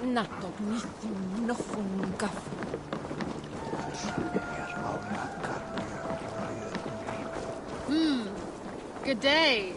Nattok nithun noffun kaff. Good day.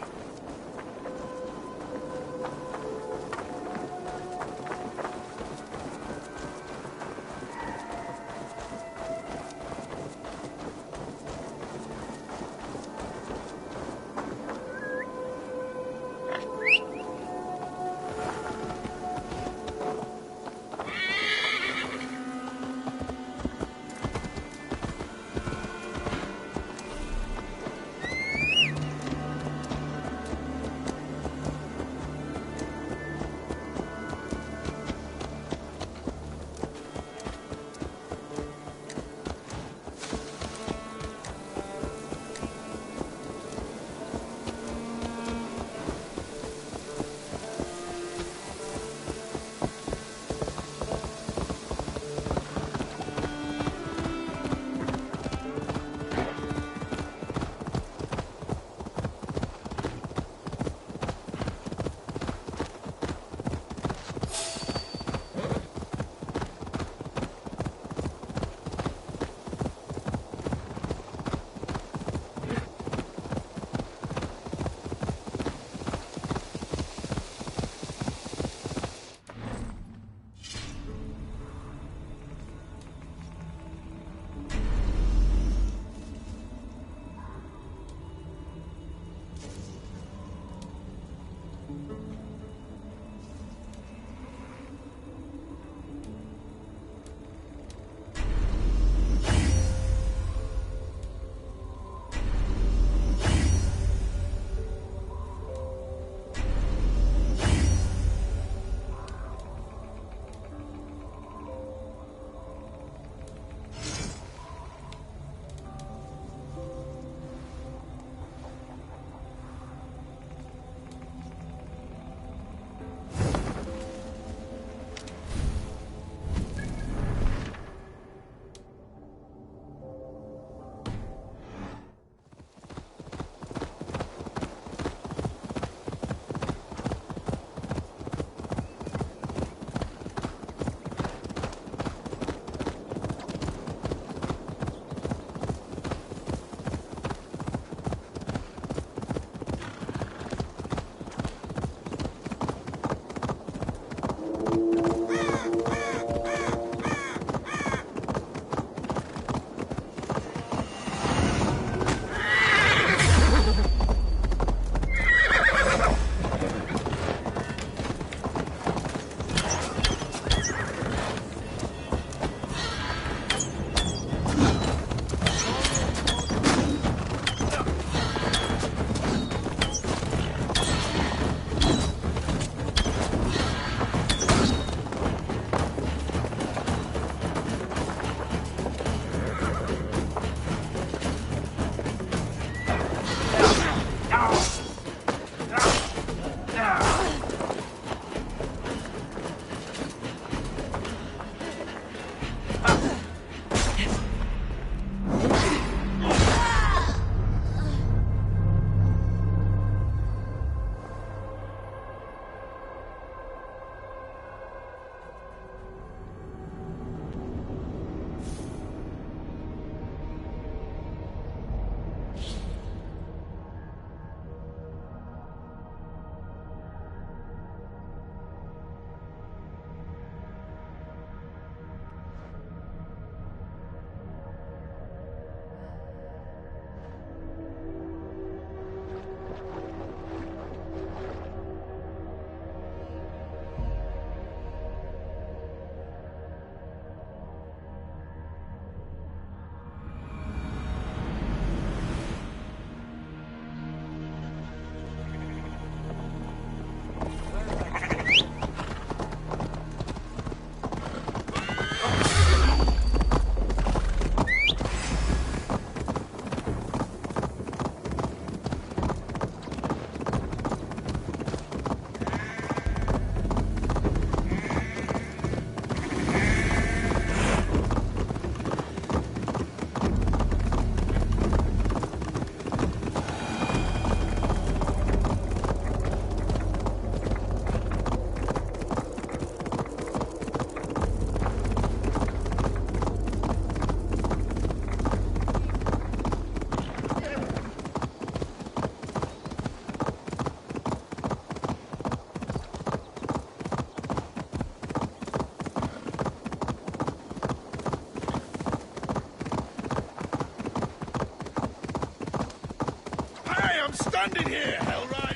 landed here, Hell Rider!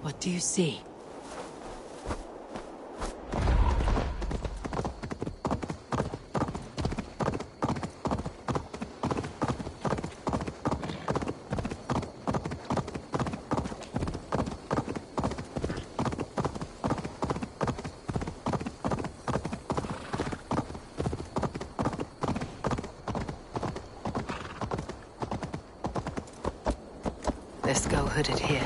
What do you see? Let's go hooded here.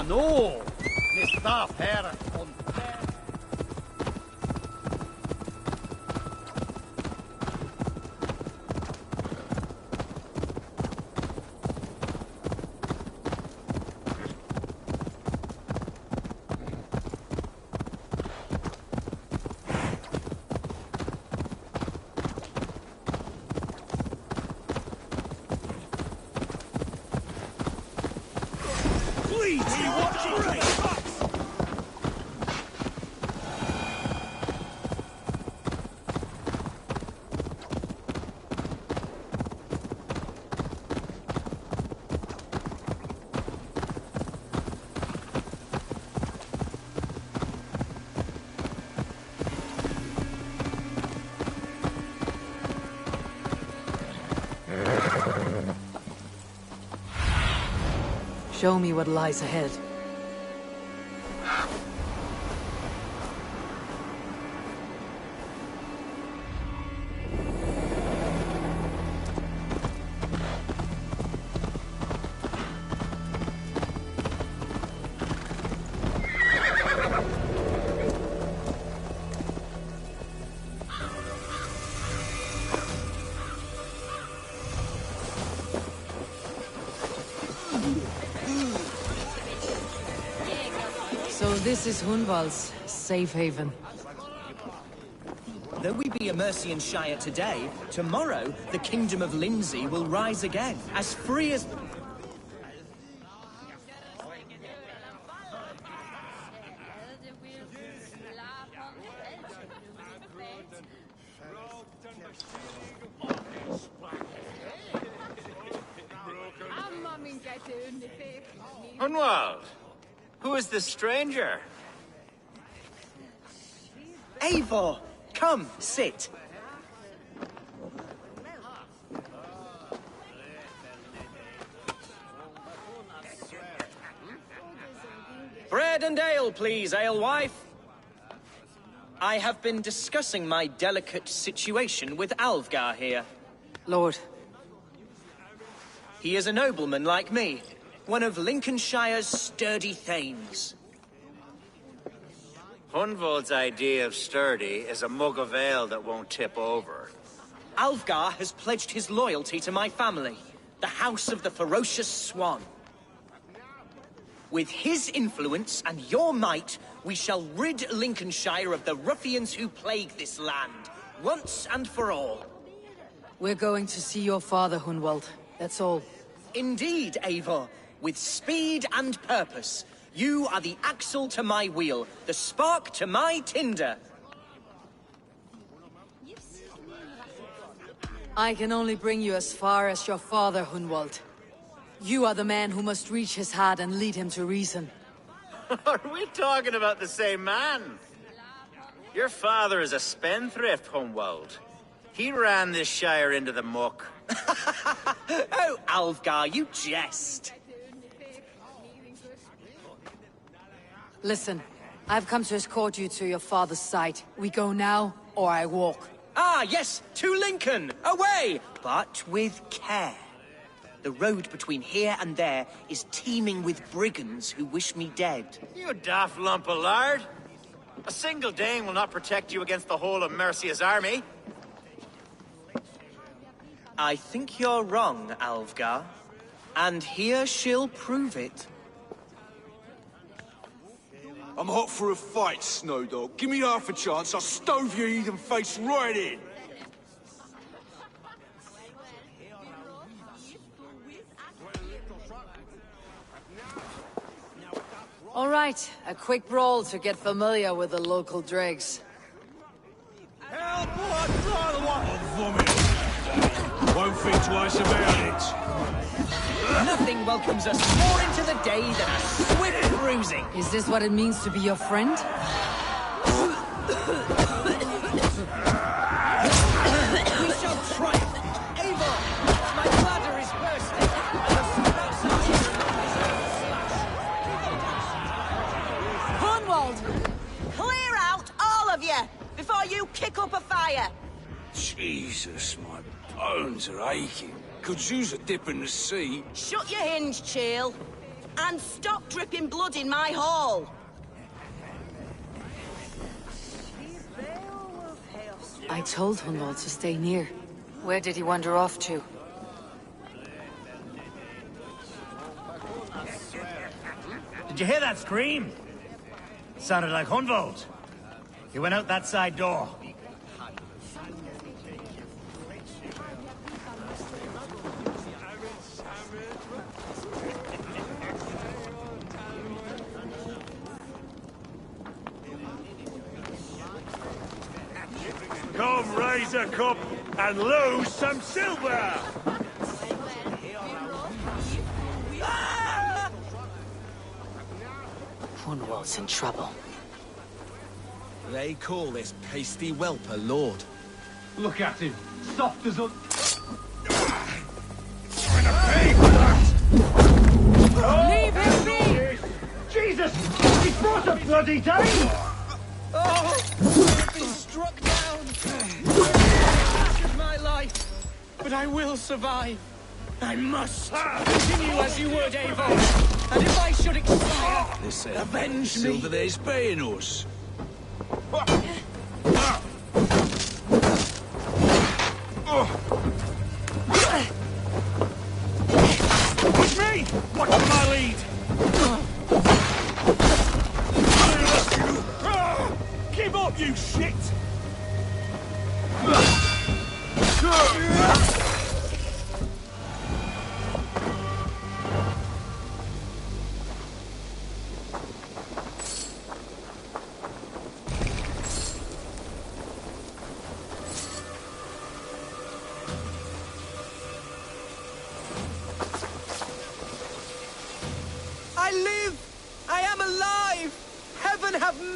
No, ne sta per con Show me what lies ahead. So this is Hunval's safe haven. Though we be a Mercian Shire today, tomorrow the Kingdom of Lindsey will rise again, as free as... Hunwald, who is this stranger? Eivor, come, sit. Bread and ale, please, alewife. I have been discussing my delicate situation with Alfgar here. Lord. He is a nobleman like me, one of Lincolnshire's sturdy thanes. Hunwald's idea of sturdy is a mug of ale that won't tip over. Alfgar has pledged his loyalty to my family, the House of the Ferocious Swan. With his influence and your might, we shall rid Lincolnshire of the ruffians who plague this land, once and for all. We're going to see your father, Hunwald. That's all. Indeed, Eivor. With speed and purpose. You are the axle to my wheel, the spark to my tinder. I can only bring you as far as your father, Hunwald. You are the man who must reach his heart and lead him to reason. Are we talking about the same man? Your father is a spendthrift, Hunwald. He ran this shire into the muck. Oh, Alfgar, you jest. Listen, I've come to escort you to your father's side. We go now, or I walk. Ah, yes, to Lincoln! Away! But with care. The road between here and there is teeming with brigands who wish me dead. You daft lump of lard. A single Dane will not protect you against the whole of Mercia's army. I think you're wrong, Alfgar. And here she'll prove it. I'm hot for a fight, Snowdog. Give me half a chance, I'll stove your heathen face right in. All right, a quick brawl to get familiar with the local dregs. Help! I'll vomit. Won't think twice about it. Nothing welcomes us more into the day than a swift bruising. Is this what it means to be your friend? We shall triumph. Eivor, my bladder is bursting. Hunwald! Clear out, all of you, before you kick up a fire. Jesus, my bones are aching. Could use a dip in the sea. Shut your hinge, Chill, and stop dripping blood in my hall. I told Hunwald to stay near. Where did he wander off to? Did you hear that scream? Sounded like Hunwald. He went out that side door. Come raise a cup and lose some silver! Hunwald's in trouble. They call this pasty whelp a lord. Look at him. Soft as a... Leave him be! Jesus! He's brought a bloody Dane! Oh, I've been struck down. This is my life, but I will survive. I must continue as you would, Eivor. And if I should expire, This avenge me. silver there's paying us. It's me! Watch my lead! Give up, you shit!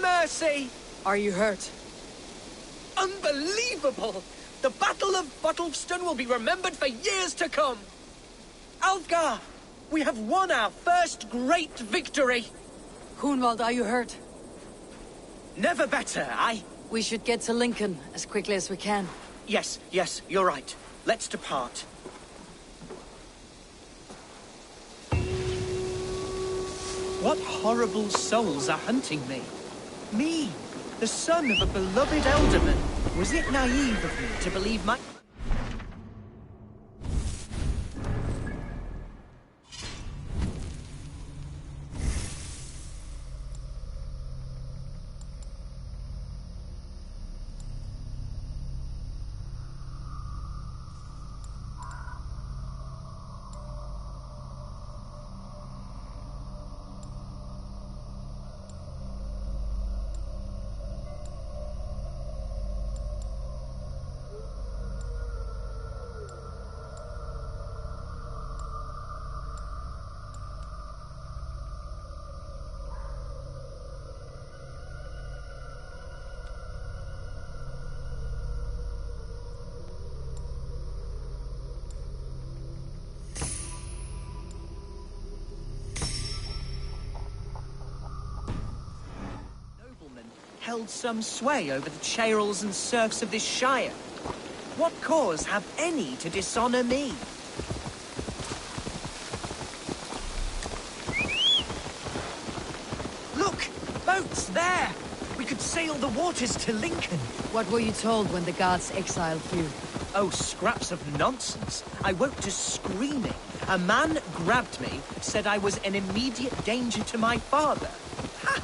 mercy! Are you hurt? Unbelievable! The Battle of Bottleston will be remembered for years to come! Alfgar, we have won our first great victory! Hunwald, are you hurt? Never better, aye? We should get to Lincoln as quickly as we can. Yes, you're right. Let's depart. What horrible souls are hunting me? Me, the son of a beloved elderman. Was it naive of me to believe my... held some sway over the chairels and serfs of this shire. What cause have any to dishonor me? Look! Boats there! We could sail the waters to Lincoln. What were you told when the gods exiled you? Oh, scraps of nonsense. I woke to screaming. A man grabbed me, said I was an immediate danger to my father. Ha!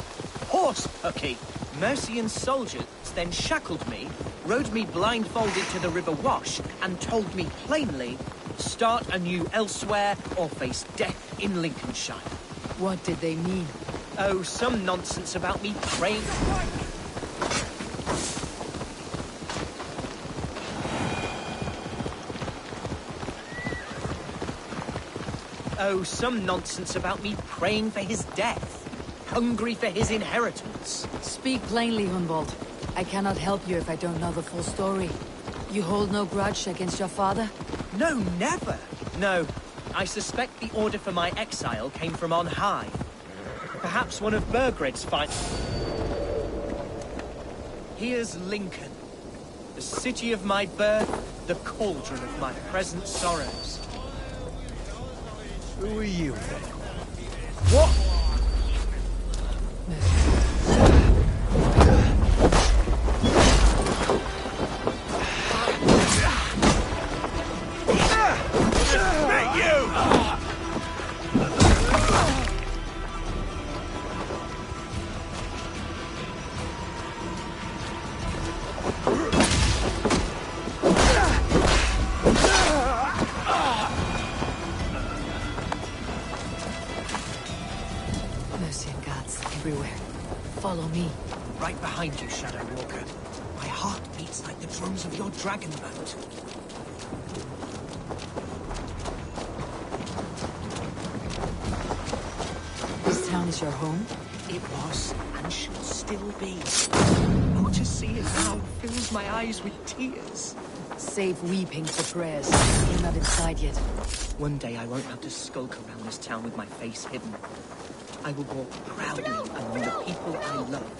Horse pucky! Mercian soldiers then shackled me, rode me blindfolded to the River Wash, and told me plainly, start anew elsewhere or face death in Lincolnshire. What did they mean? Oh, some nonsense about me praying... Oh, some nonsense about me praying for his death. Hungry for his inheritance. Speak plainly, Hunwald. I cannot help you if I don't know the full story. You hold no grudge against your father? No, never. No, I suspect the order for my exile came from on high. Perhaps one of Burgred's fight. Here's Lincoln. The city of my birth, the cauldron of my present sorrows. Who are you then? What? Follow me. Right behind you, Shadow Walker. My heart beats like the drums of your dragon boat. This town is your home? It was, and should still be. Oh, to see it now fills my eyes with tears. Save weeping for prayers. You're not inside yet. One day I won't have to skulk around this town with my face hidden. I will walk proudly among the people I love.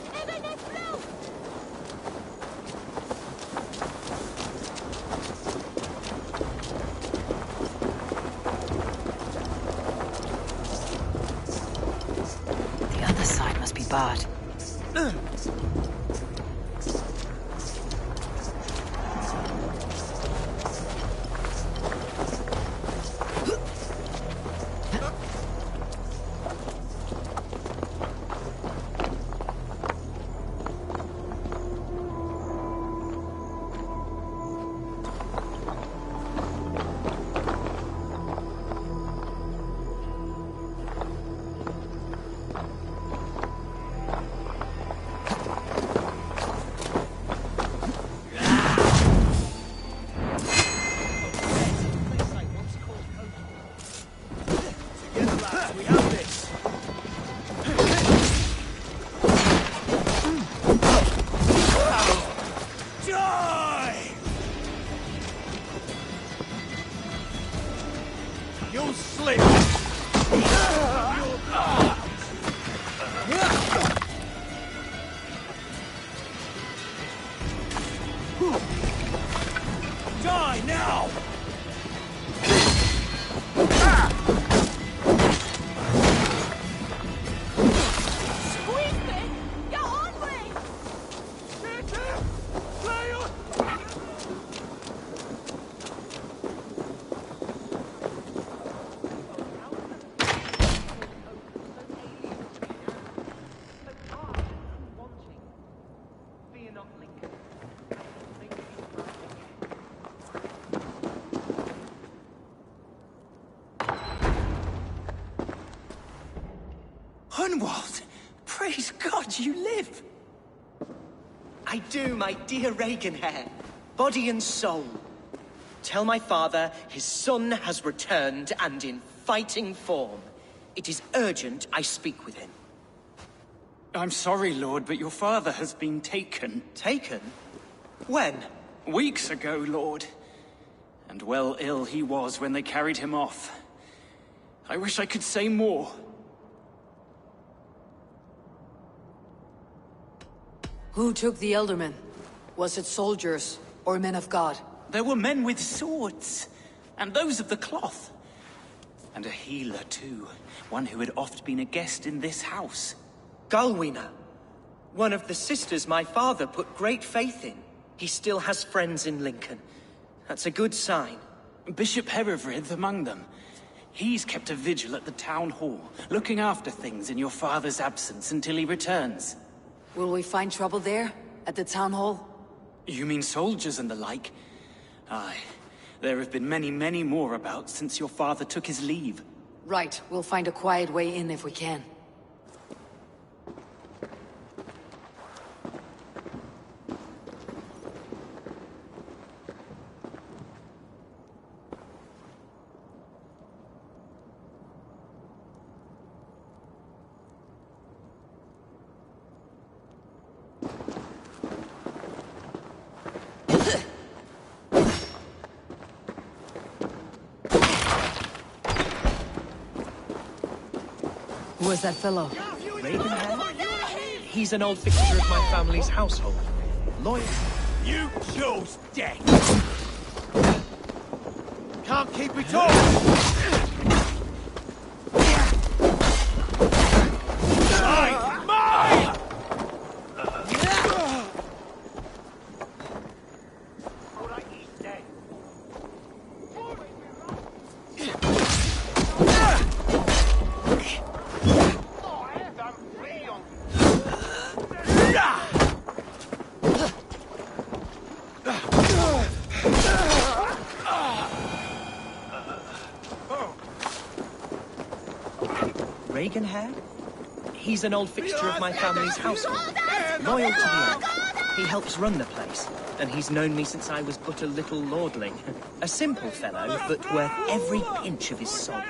The other side must be barred. You'll slip! Die now! Squeeze me! You're hungry! Hunwald! Praise God you live! I do, my dear Reaganhair. Body and soul. Tell my father his son has returned and in fighting form. It is urgent I speak with him. I'm sorry, Lord, but your father has been taken. Taken? When? Weeks ago, Lord. And well ill he was when they carried him off. I wish I could say more. Who took the Elderman? Was it soldiers or men of God? There were men with swords, and those of the cloth. And a healer, too. One who had oft been a guest in this house. Galwina. One of the sisters my father put great faith in. He still has friends in Lincoln. That's a good sign. Bishop Herefrith among them. He's kept a vigil at the town hall, looking after things in your father's absence until he returns. Will we find trouble there? At the town hall? You mean soldiers and the like? Aye. There have been many, many more about since your father took his leave. Right. We'll find a quiet way in if we can. Who is that fellow? Ravenhair? He's an old fixture of my family's household. Loyal. You chose death! Can't keep it all! Mine! Reaganhair? He's an old fixture of my family's household. Loyal to the end. He helps run the place, and he's known me since I was but a little lordling. A simple fellow, but worth every pinch of his salt.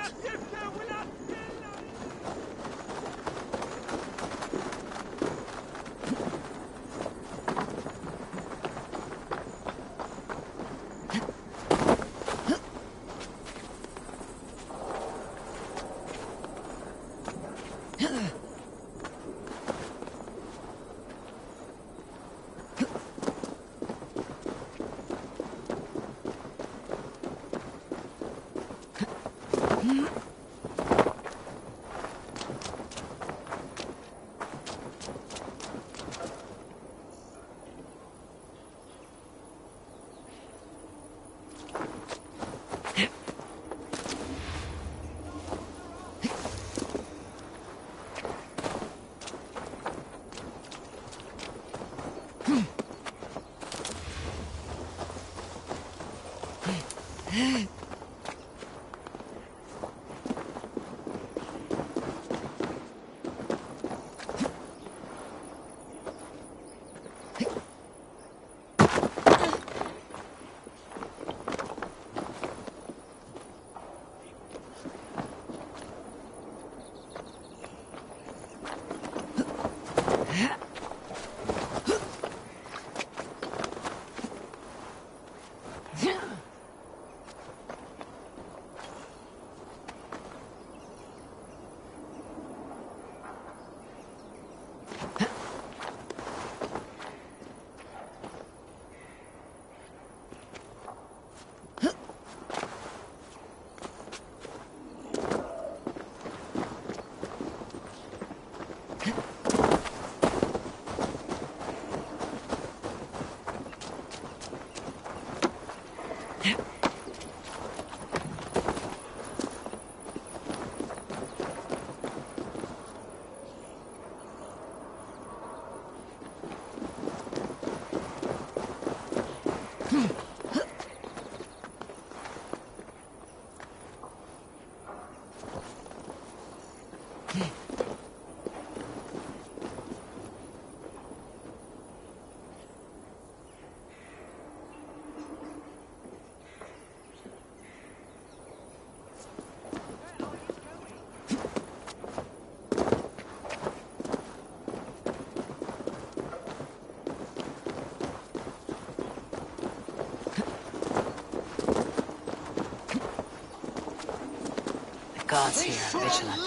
Gods here are vigilant.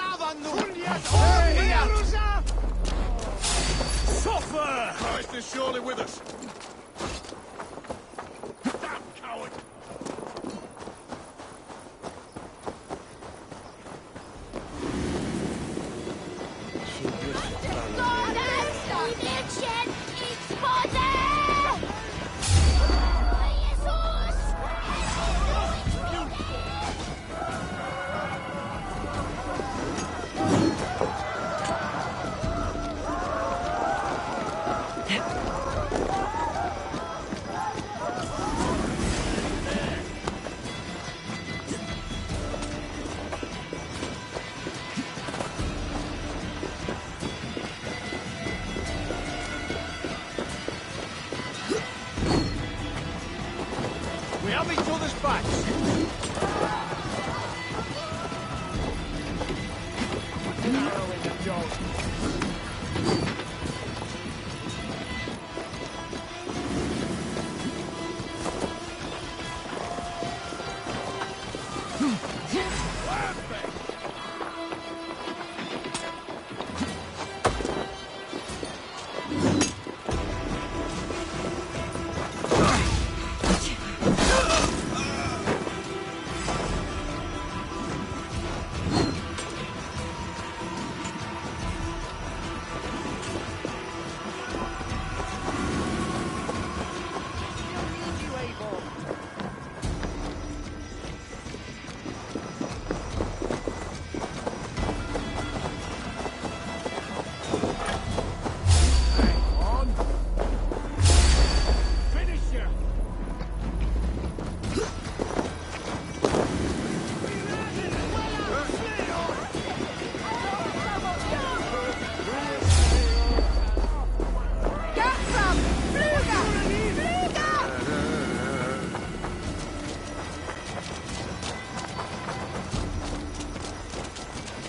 Suffer! Christ is surely with us. Damn coward! We have each other's backs. Narrow in the dog.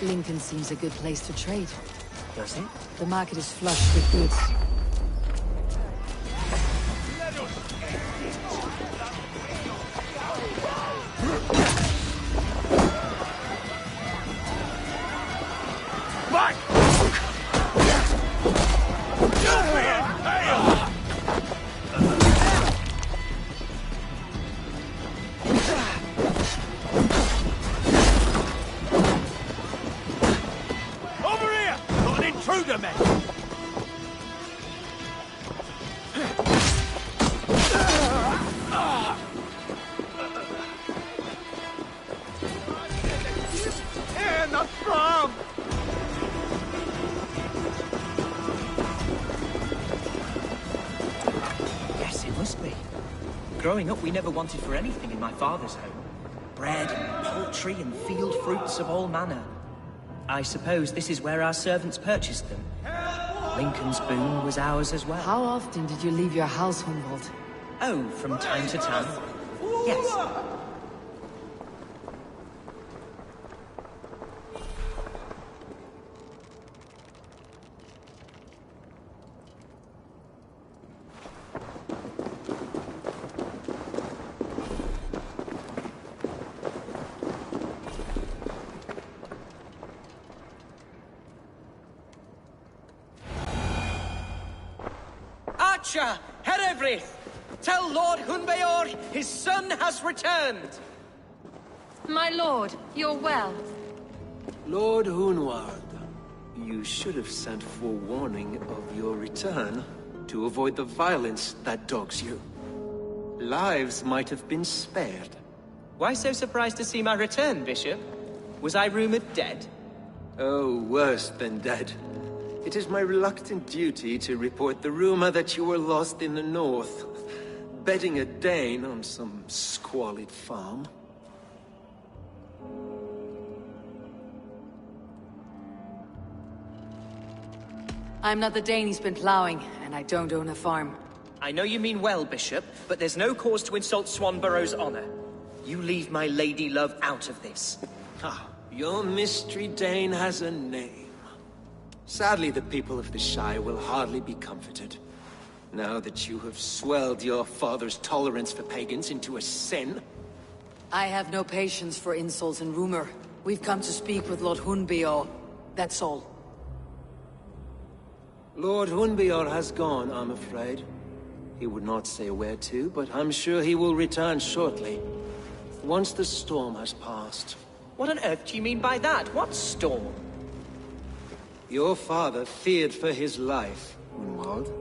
Lincoln seems a good place to trade. Does it? The market is flush with goods. Back! Over here! Got an intruder, man! And the from! Yes, it must be. Growing up, we never wanted for anything in my father's home. Bread, poultry, and field fruits of all manner. I suppose this is where our servants purchased them. Lincoln's boon was ours as well. How often did you leave your house, Humboldt? Oh, from time to time. Yes. Archer, Herevri, tell Lord Hunbeor his son has returned. My lord, you're well. Lord Hunwald, you should have sent forewarning of your return to avoid the violence that dogs you. lives might have been spared. Why so surprised to see my return, Bishop? Was I rumored dead? Oh, worse than dead. It is my reluctant duty to report the rumor that you were lost in the north, bedding a Dane on some squalid farm. I'm not the Dane he's been plowing, and I don't own a farm. I know you mean well, Bishop, but there's no cause to insult Swanborough's honor. You leave my lady love out of this. Ah, your mystery Dane has a name. Sadly, the people of the Shire will hardly be comforted. Now that you have swelled your father's tolerance for pagans into a sin. I have no patience for insults and rumor. We've come to speak with Lord Hunbior. That's all. Lord Hunbior has gone, I'm afraid. He would not say where to, but I'm sure he will return shortly. Once the storm has passed. What on earth do you mean by that? What storm? Your father feared for his life, Hunwald.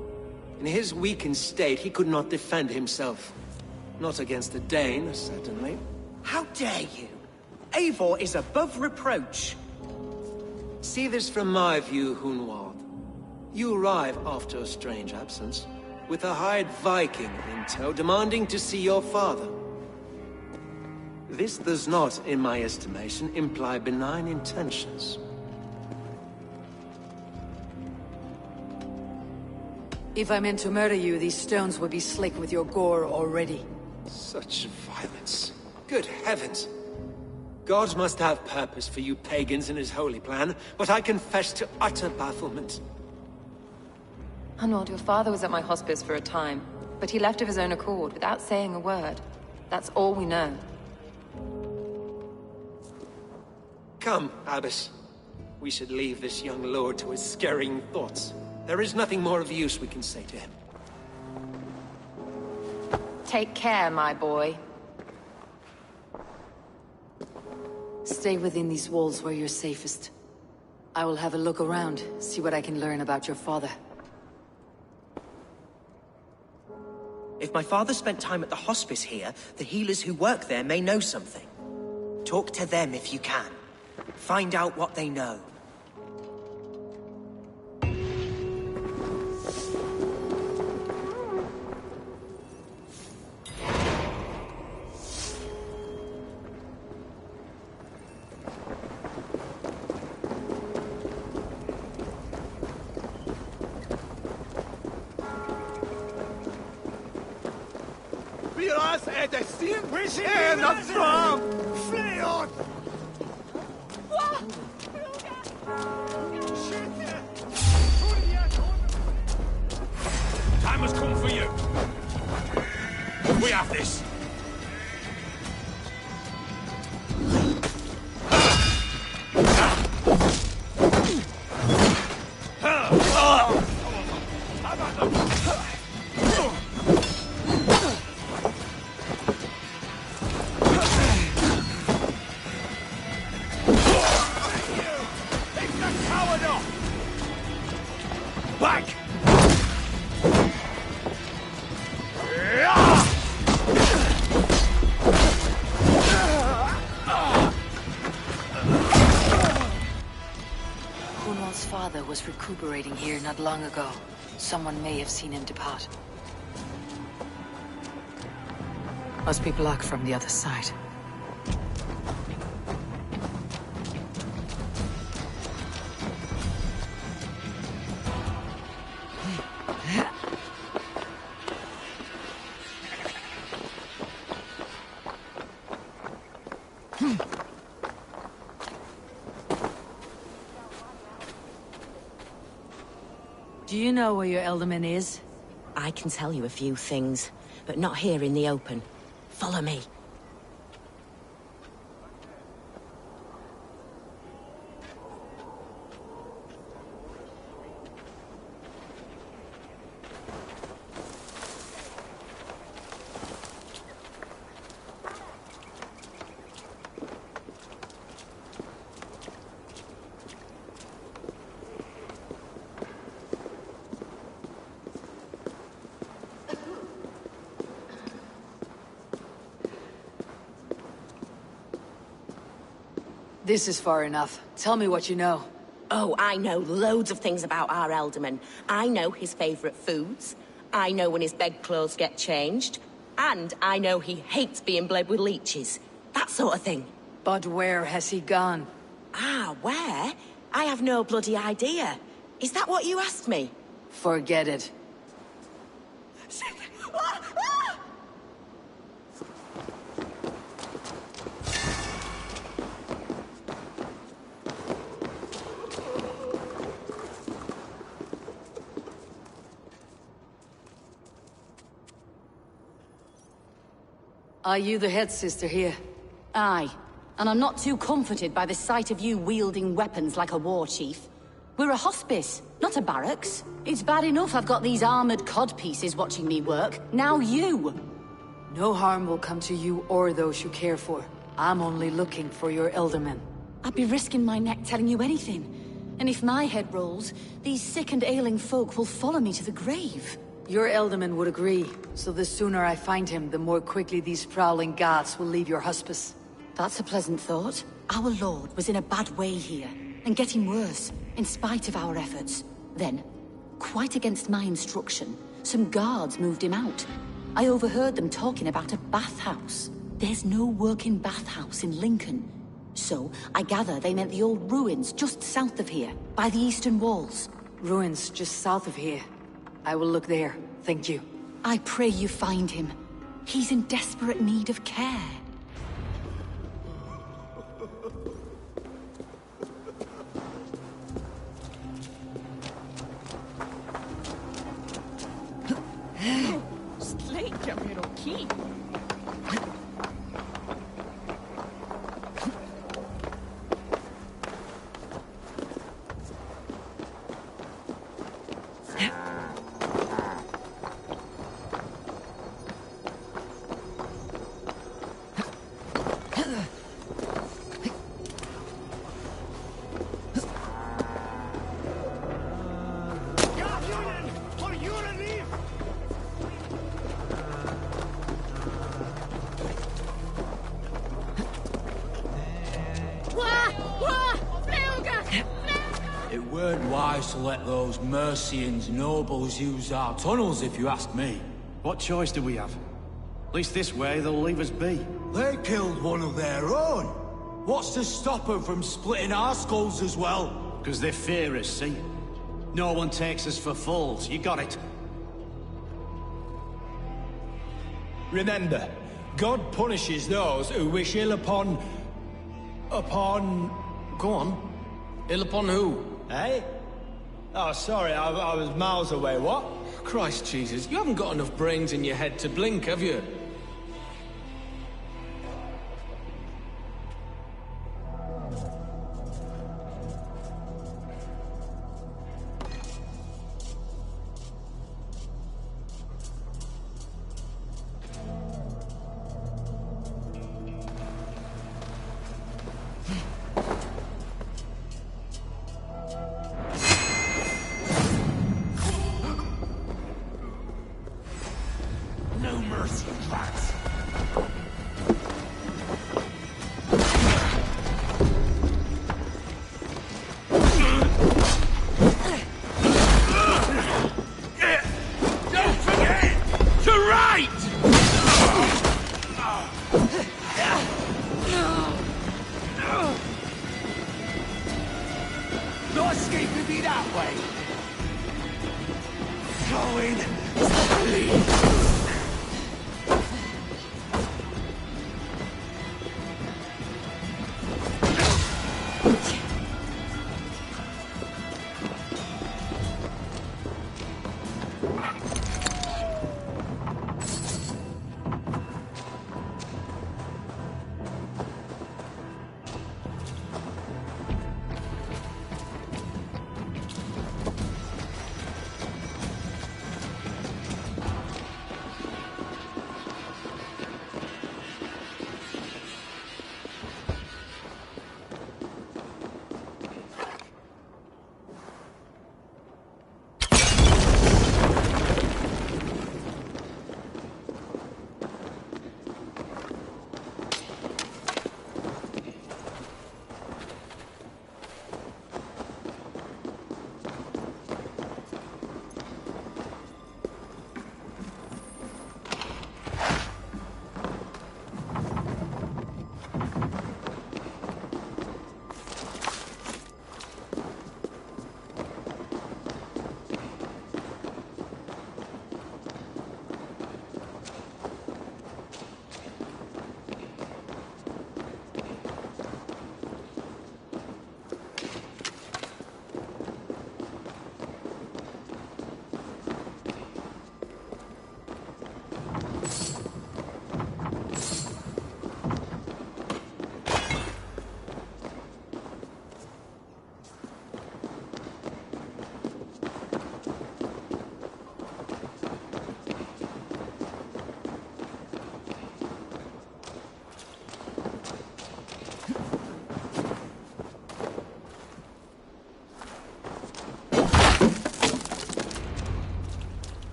In his weakened state, he could not defend himself. Not against a Dane, certainly. How dare you? Eivor is above reproach. See this from my view, Hunwald. You arrive after a strange absence, with a hired Viking in tow demanding to see your father. This does not, in my estimation, imply benign intentions. If I meant to murder you, these stones would be slick with your gore already. Such violence. Good heavens! God must have purpose for you pagans in his holy plan, but I confess to utter bafflement. Hunwald, your father was at my hospice for a time, but he left of his own accord, without saying a word. That's all we know. Come, Abbess. We should leave this young lord to his scurrying thoughts. There is nothing more of use we can say to him. Take care, my boy. Stay within these walls where you're safest. I will have a look around, see what I can learn about your father. If my father spent time at the hospice here, the healers who work there may know something. Talk to them if you can. Find out what they know. Time has come for you. We have this. Hunwald's father was recuperating here not long ago. Someone may have seen him depart. Must be blocked from the other side. Do you know where your Elderman is? I can tell you a few things, but not here in the open. Follow me. This is far enough. Tell me what you know. Oh, I know loads of things about our Elderman. I know his favourite foods. I know when his bedclothes get changed. And I know he hates being bled with leeches. That sort of thing. But where has he gone? Ah, where? I have no bloody idea. Is that what you asked me? Forget it. Are you the head sister here? Aye. And I'm not too comforted by the sight of you wielding weapons like a war chief. We're a hospice, not a barracks. It's bad enough I've got these armored codpieces watching me work. Now you! No harm will come to you or those you care for. I'm only looking for your Elderman. I'd be risking my neck telling you anything. And if my head rolls, these sick and ailing folk will follow me to the grave. Your Elderman would agree, so the sooner I find him, the more quickly these prowling gods will leave your hospice. That's a pleasant thought. Our lord was in a bad way here, and getting worse, in spite of our efforts. Then, quite against my instruction, some guards moved him out. I overheard them talking about a bathhouse. There's no working bathhouse in Lincoln. So, I gather they meant the old ruins just south of here, by the eastern walls. Ruins just south of here. I will look there, thank you. I pray you find him. He's in desperate need of care. It weren't wise to let those Mercians nobles use our tunnels, if you ask me. What choice do we have? At least this way, they'll leave us be. They killed one of their own. What's to stop them from splitting our skulls as well? Because they fear us, see? No one takes us for fools, you got it. Remember, God punishes those who wish ill upon... Go on. Ill upon who? Eh? Oh, sorry, I was miles away, what? Christ Jesus, you haven't got enough brains in your head to blink, have you? No escaping me that way. Going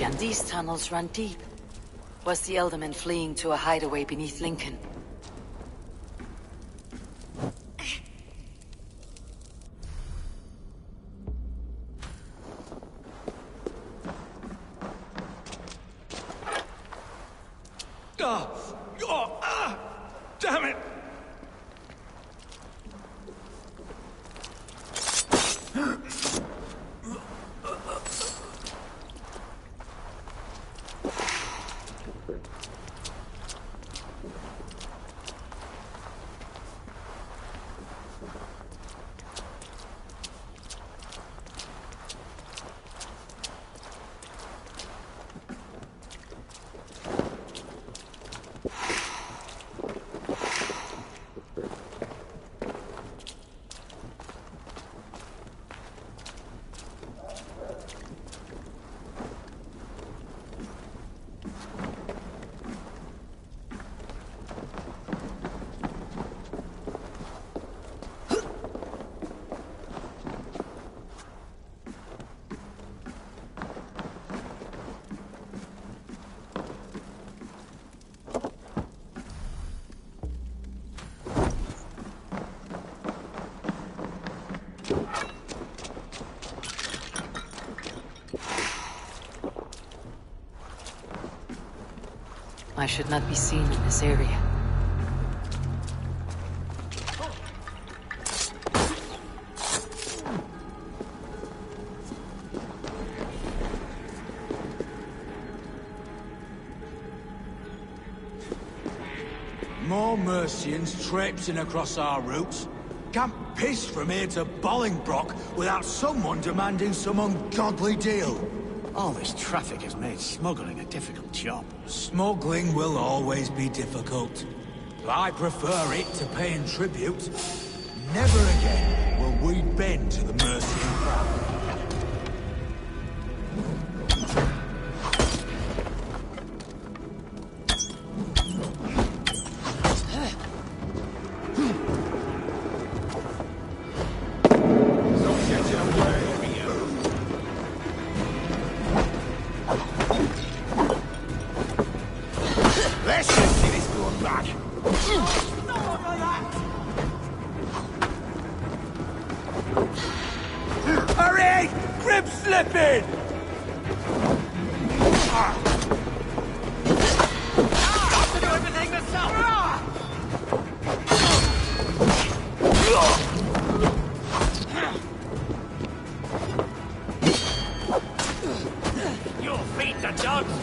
legend. These tunnels run deep. Was the Elderman fleeing to a hideaway beneath Lincoln? Damn it! I should not be seen in this area. More Mercians traipsing across our routes. Can't piss from here to Bolingbroke without someone demanding some ungodly deal. All this traffic has made smuggling a difficult job. Smuggling will always be difficult. But I prefer it to paying tribute. Never again will we bend to the Mercian crown. Hurry! Grip slipping! Got to do everything myself! Your feet are dogs!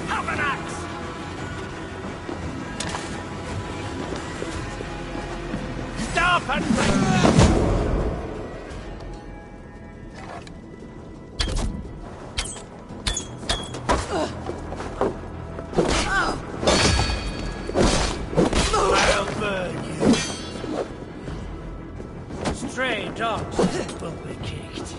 Have an axe! Stop and... I'll burn you. Stray dogs will be kicked.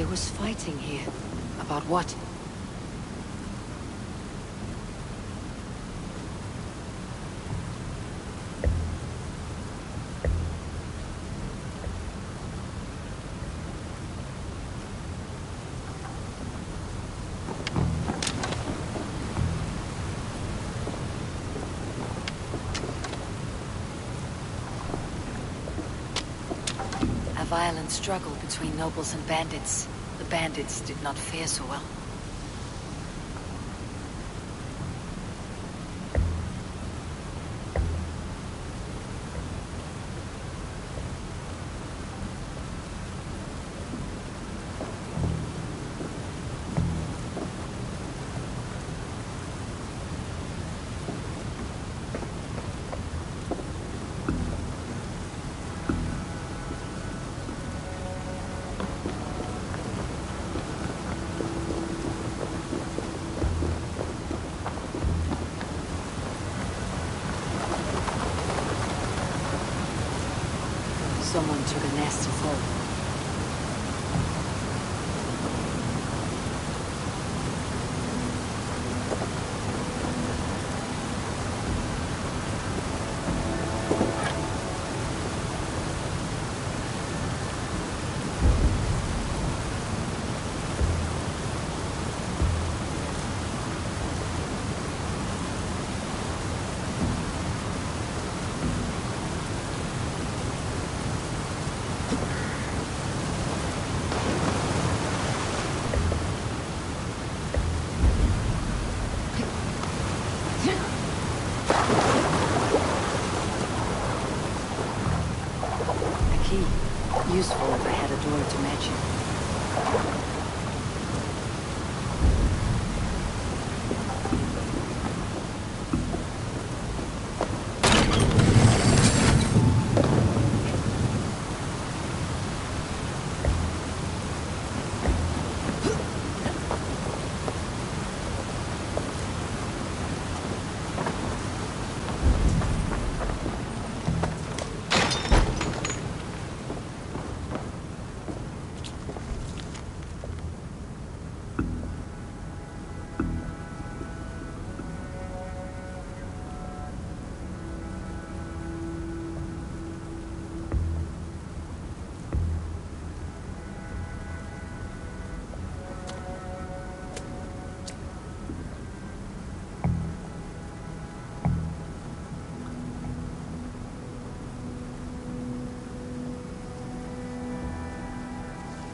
was fighting here. About what? A violent struggle between nobles and bandits. The bandits did not fare so well. Someone took a nasty fall. Useful if I had a door to match it.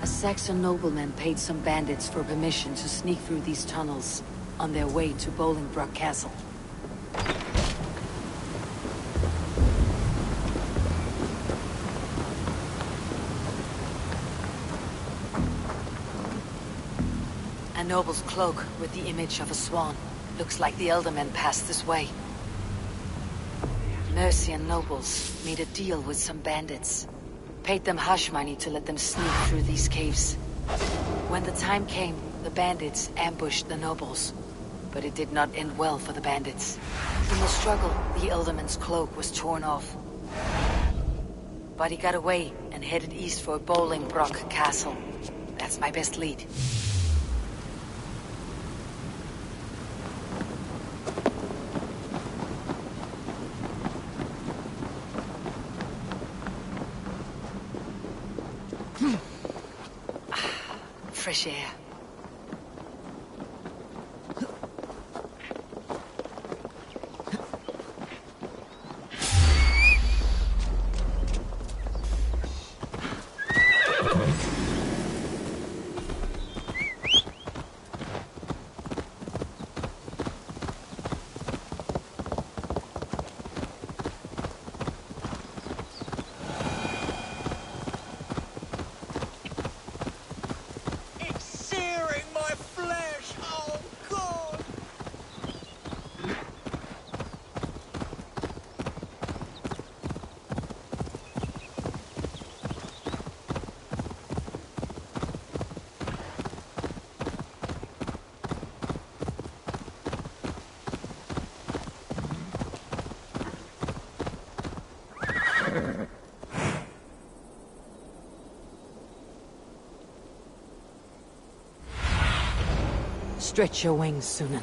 A Saxon nobleman paid some bandits for permission to sneak through these tunnels on their way to Bolingbroke Castle. A noble's cloak with the image of a swan. Looks like the Eldermen passed this way. Mercian nobles made a deal with some bandits. Paid them hush money to let them sneak through these caves. When the time came, the bandits ambushed the nobles. But it did not end well for the bandits. In the struggle, the Elderman's cloak was torn off. But he got away and headed east for Bolingbroke Castle. That's my best lead. Fresh air. Stretch your wings, Sunan.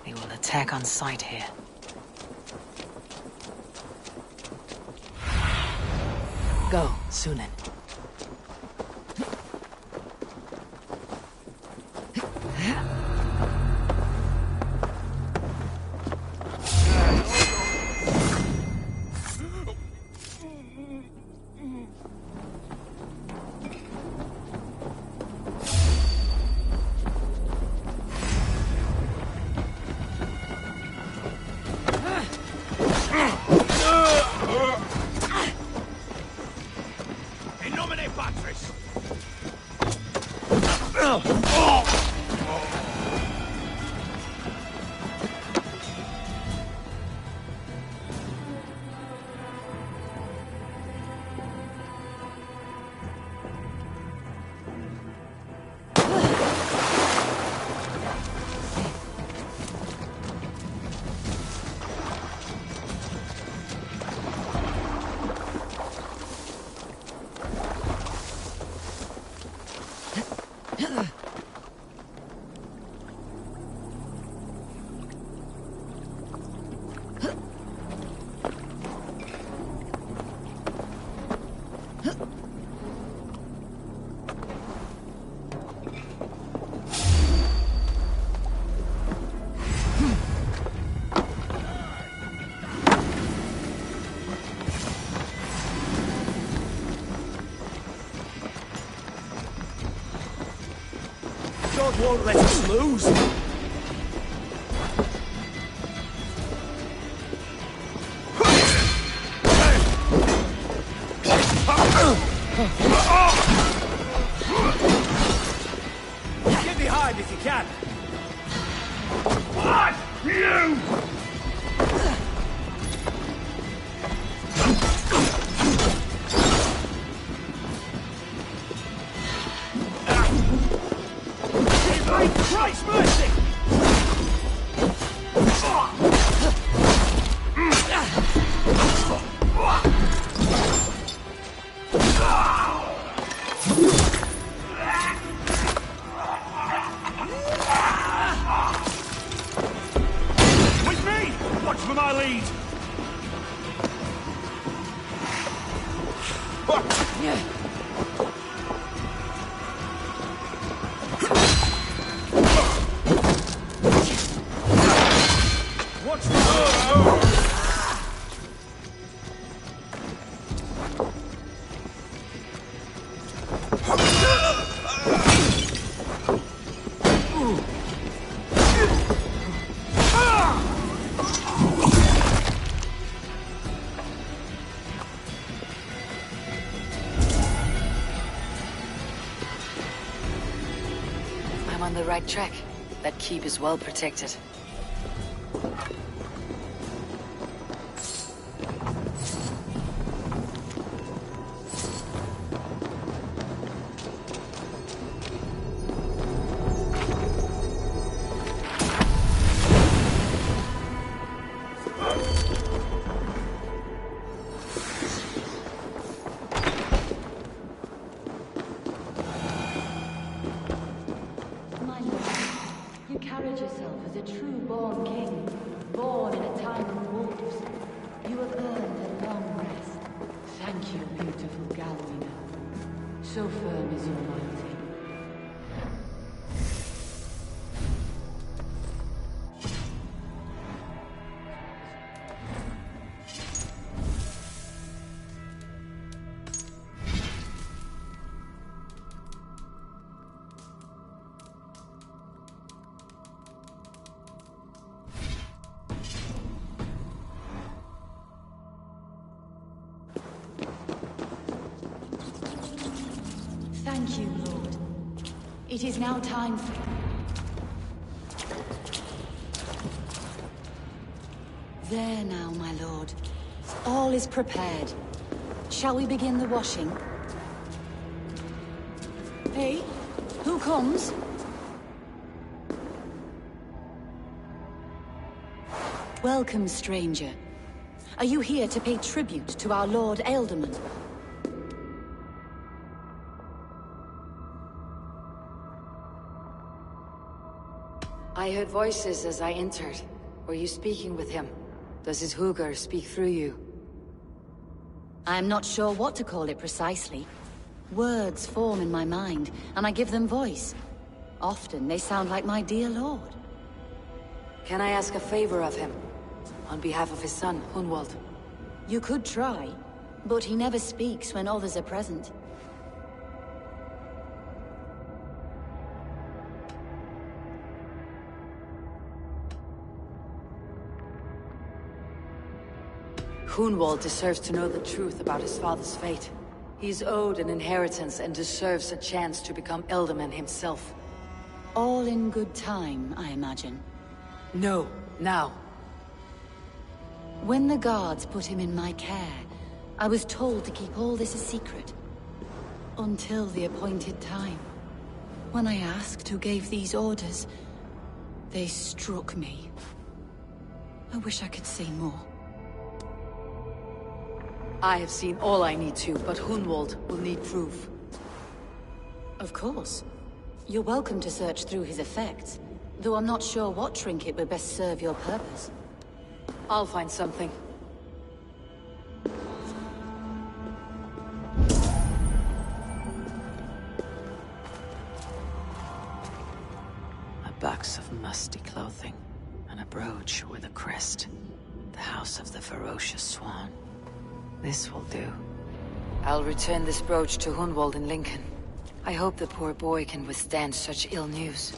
They will attack on sight here. Go, Sunan. God won't let us lose. Get behind if you can. What? You! Christ mercy! With me! Watch for my lead! I'm on the right track. That keep is well protected. So firm is your loyalty. Thank you, Lord. It is now time for... There now, my lord. All is prepared. Shall we begin the washing? Hey, who comes? Welcome, stranger. Are you here to pay tribute to our Lord Ealdorman? I heard voices as I entered. Were you speaking with him? Does his Hugr speak through you? I am not sure what to call it precisely. Words form in my mind, and I give them voice. Often they sound like my dear lord. Can I ask a favor of him? On behalf of his son, Hunwald. You could try, but he never speaks when others are present. Hunwald deserves to know the truth about his father's fate. He's owed an inheritance and deserves a chance to become Ealdorman himself. All in good time, I imagine. No, now. When the guards put him in my care, I was told to keep all this a secret. Until the appointed time. When I asked who gave these orders, they struck me. I wish I could say more. I have seen all I need to, but Hunwald will need proof. Of course. You're welcome to search through his effects, though I'm not sure what trinket would best serve your purpose. I'll find something. A box of musty clothing, and a brooch with a crest. The House of the Ferocious Swan. This will do. I'll return this brooch to Hunwald in Lincoln. I hope the poor boy can withstand such ill news.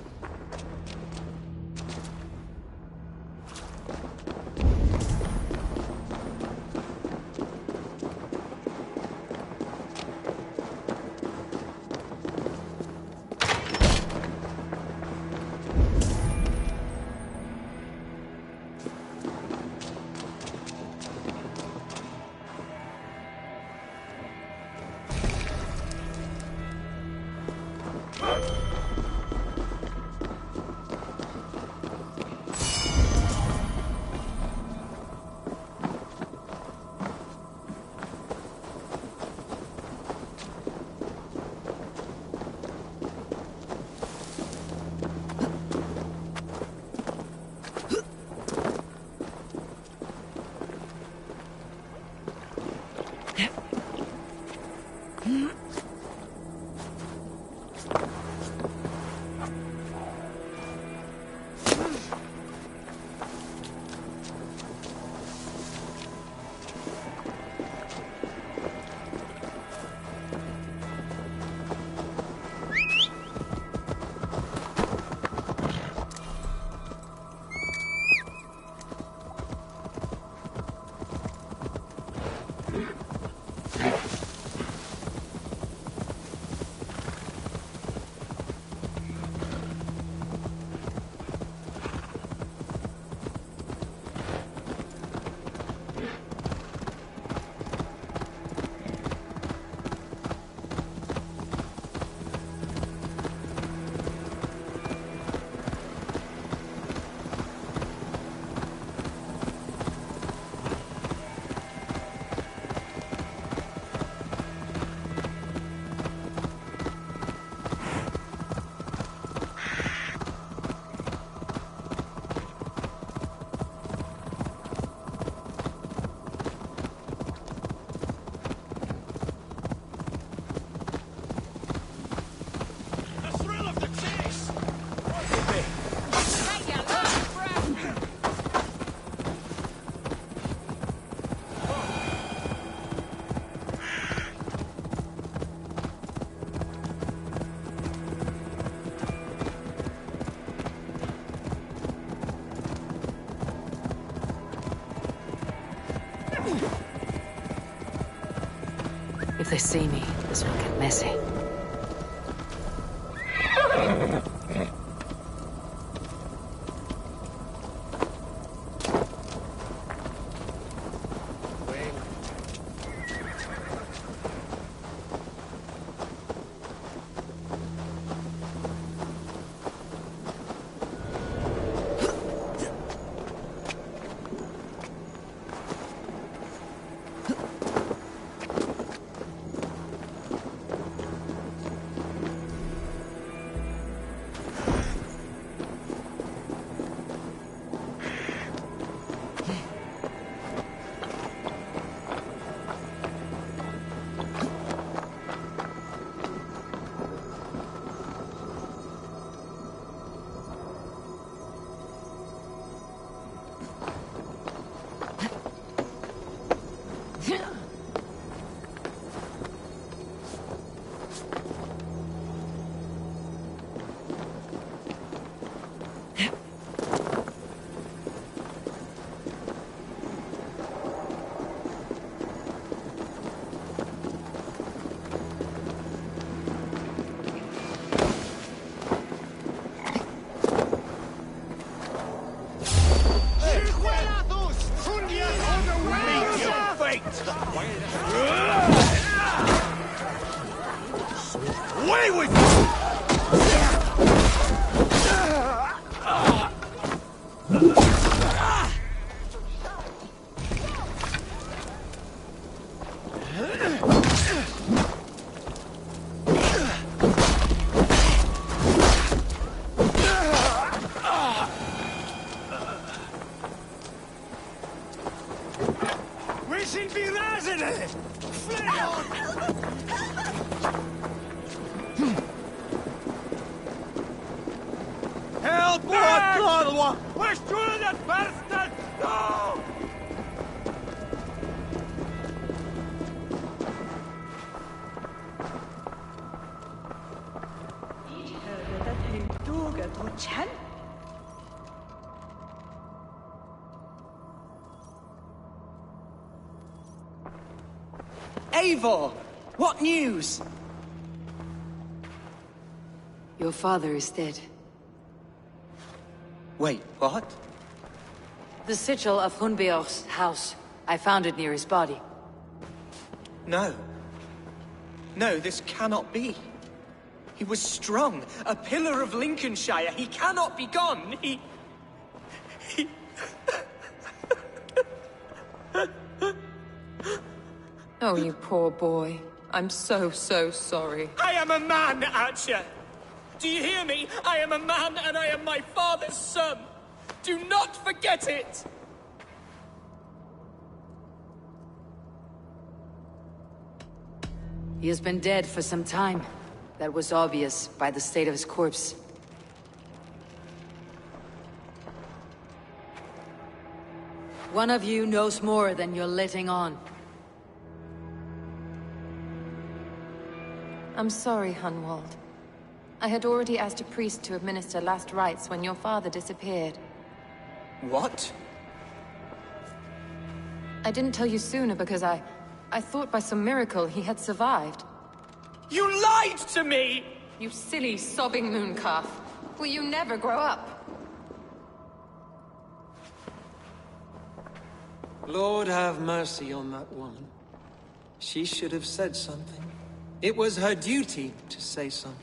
If they see me, this will get messy. Away with you! We should be raising it! Help! What? We're shooting at bastard! No! Eivor! What news? Your father is dead. Wait, what? The sigil of Hunbeor's house. I found it near his body. No. No, this cannot be. He was strong, a pillar of Lincolnshire. He cannot be gone. He... Oh, you poor boy. I'm so sorry. I am a man, Archer! Do you hear me? I am a man and I am my father's son! Do not forget it! He has been dead for some time. That was obvious by the state of his corpse. One of you knows more than you're letting on. I'm sorry, Hunwald. I had already asked a priest to administer last rites when your father disappeared. What? I didn't tell you sooner because I thought by some miracle he had survived. You lied to me! You silly, sobbing mooncalf. Will you never grow up? Lord have mercy on that woman. She should have said something. It was her duty to say something.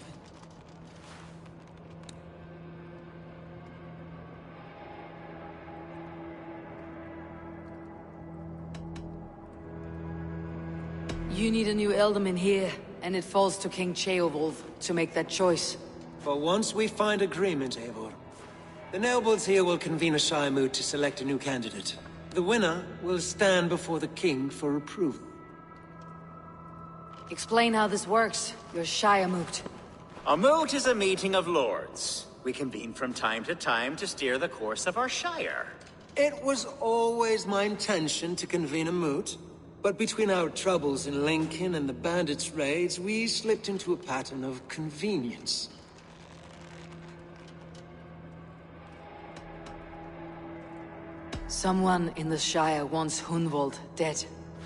You need a new Elderman here, and it falls to King Ceolwulf to make that choice. For once we find agreement, Eivor. The nobles here will convene a Shire moot to select a new candidate. The winner will stand before the king for approval. Explain how this works, your Shire moot. A moot is a meeting of lords. We convene from time to steer the course of our Shire. It was always my intention to convene a moot, but between our troubles in Lincoln and the bandits' raids, we slipped into a pattern of convenience. Someone in the Shire wants Hunwald dead.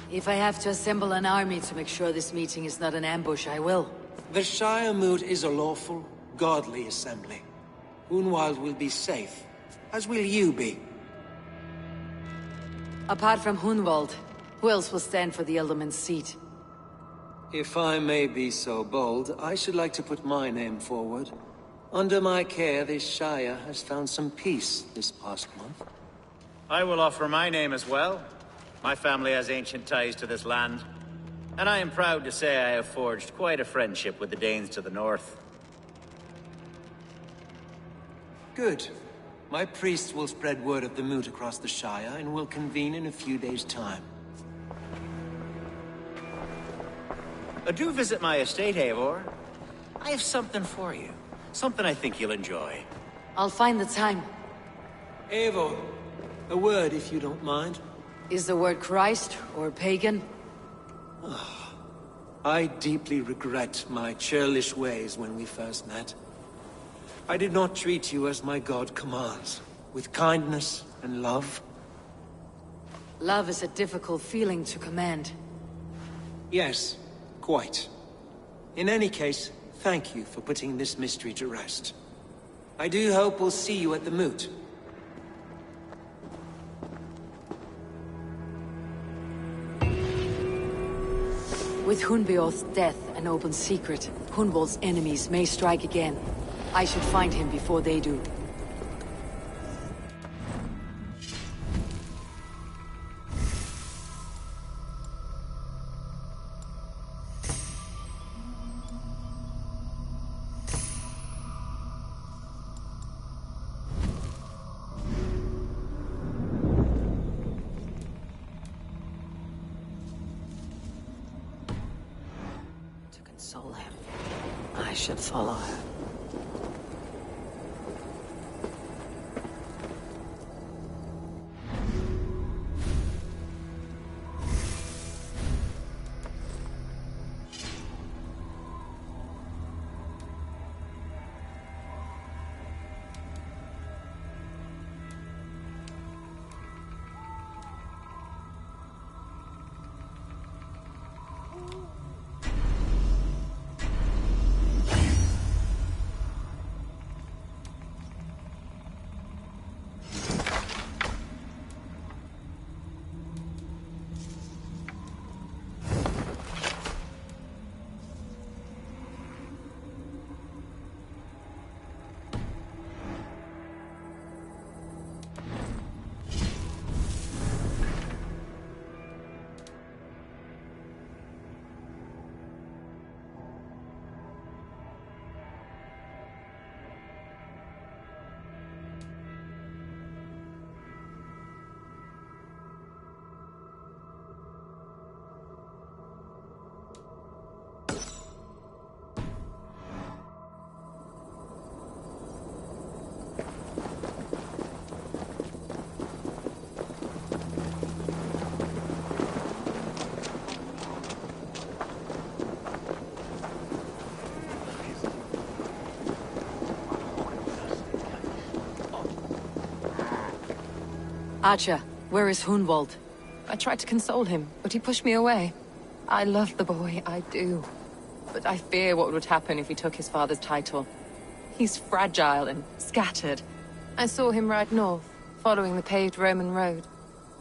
If I have to assemble an army to make sure this meeting is not an ambush, I will. The Shire moot is a lawful, godly assembly. Hunwald will be safe, as will you be. Apart from Hunwald, who else will stand for the Elderman's seat? If I may be so bold, I should like to put my name forward. Under my care, this Shire has found some peace this past month. I will offer my name as well. My family has ancient ties to this land, and I am proud to say I have forged quite a friendship with the Danes to the north. Good. My priests will spread word of the moot across the Shire, and will convene in a few days' time. Do visit my estate, Eivor. I have something for you. Something I think you'll enjoy. I'll find the time. Eivor, a word if you don't mind. Is the word Christ or pagan? I deeply regret my churlish ways when we first met. I did not treat you as my god commands, with kindness and love. Love is a difficult feeling to command. Yes, quite. In any case, thank you for putting this mystery to rest. I do hope we'll see you at the moot. With Hunbeoth's death an open secret, Hunwald's enemies may strike again. I should find him before they do. Console him. I should follow her. Archer, where is Hunwald? I tried to console him, but he pushed me away. I love the boy, I do. But I fear what would happen if he took his father's title. He's fragile and scattered. I saw him ride north, following the paved Roman road.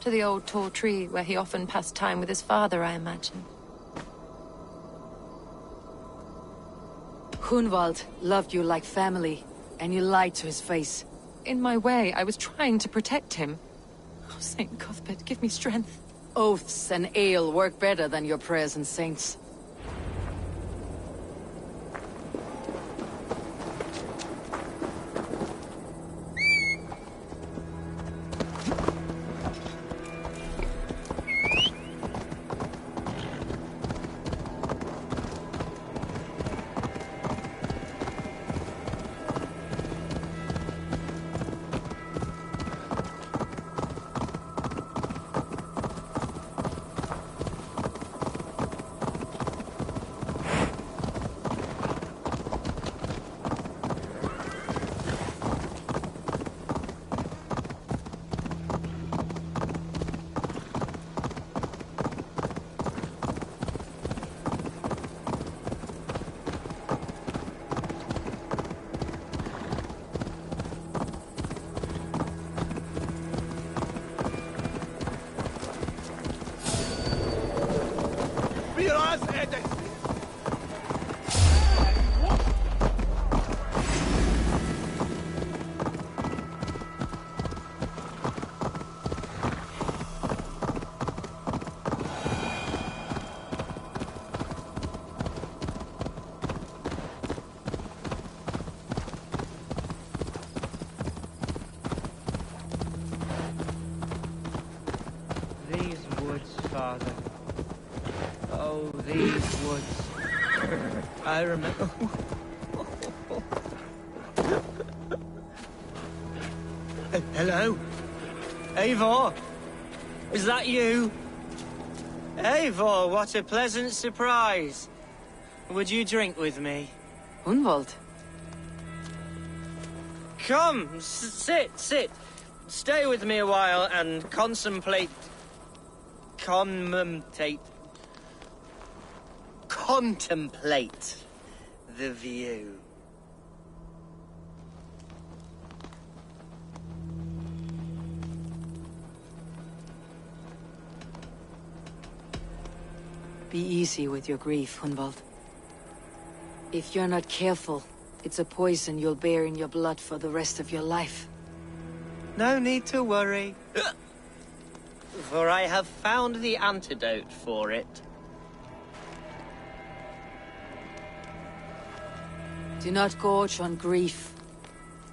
To the old tall tree where he often passed time with his father, I imagine. Hunwald loved you like family, and you lied to his face. In my way, I was trying to protect him. Oh, Saint Cuthbert, give me strength. Oaths and ale work better than your prayers and saints. Father. Oh, these woods. I remember. Hello? Eivor? Is that you? Eivor, what a pleasant surprise. Would you drink with me? Hunwald? Come, sit. Stay with me a while and contemplate the view. Be easy with your grief, Hunwald. If you're not careful, it's a poison you'll bear in your blood for the rest of your life. No need to worry. For I have found the antidote for it. Do not gorge on grief,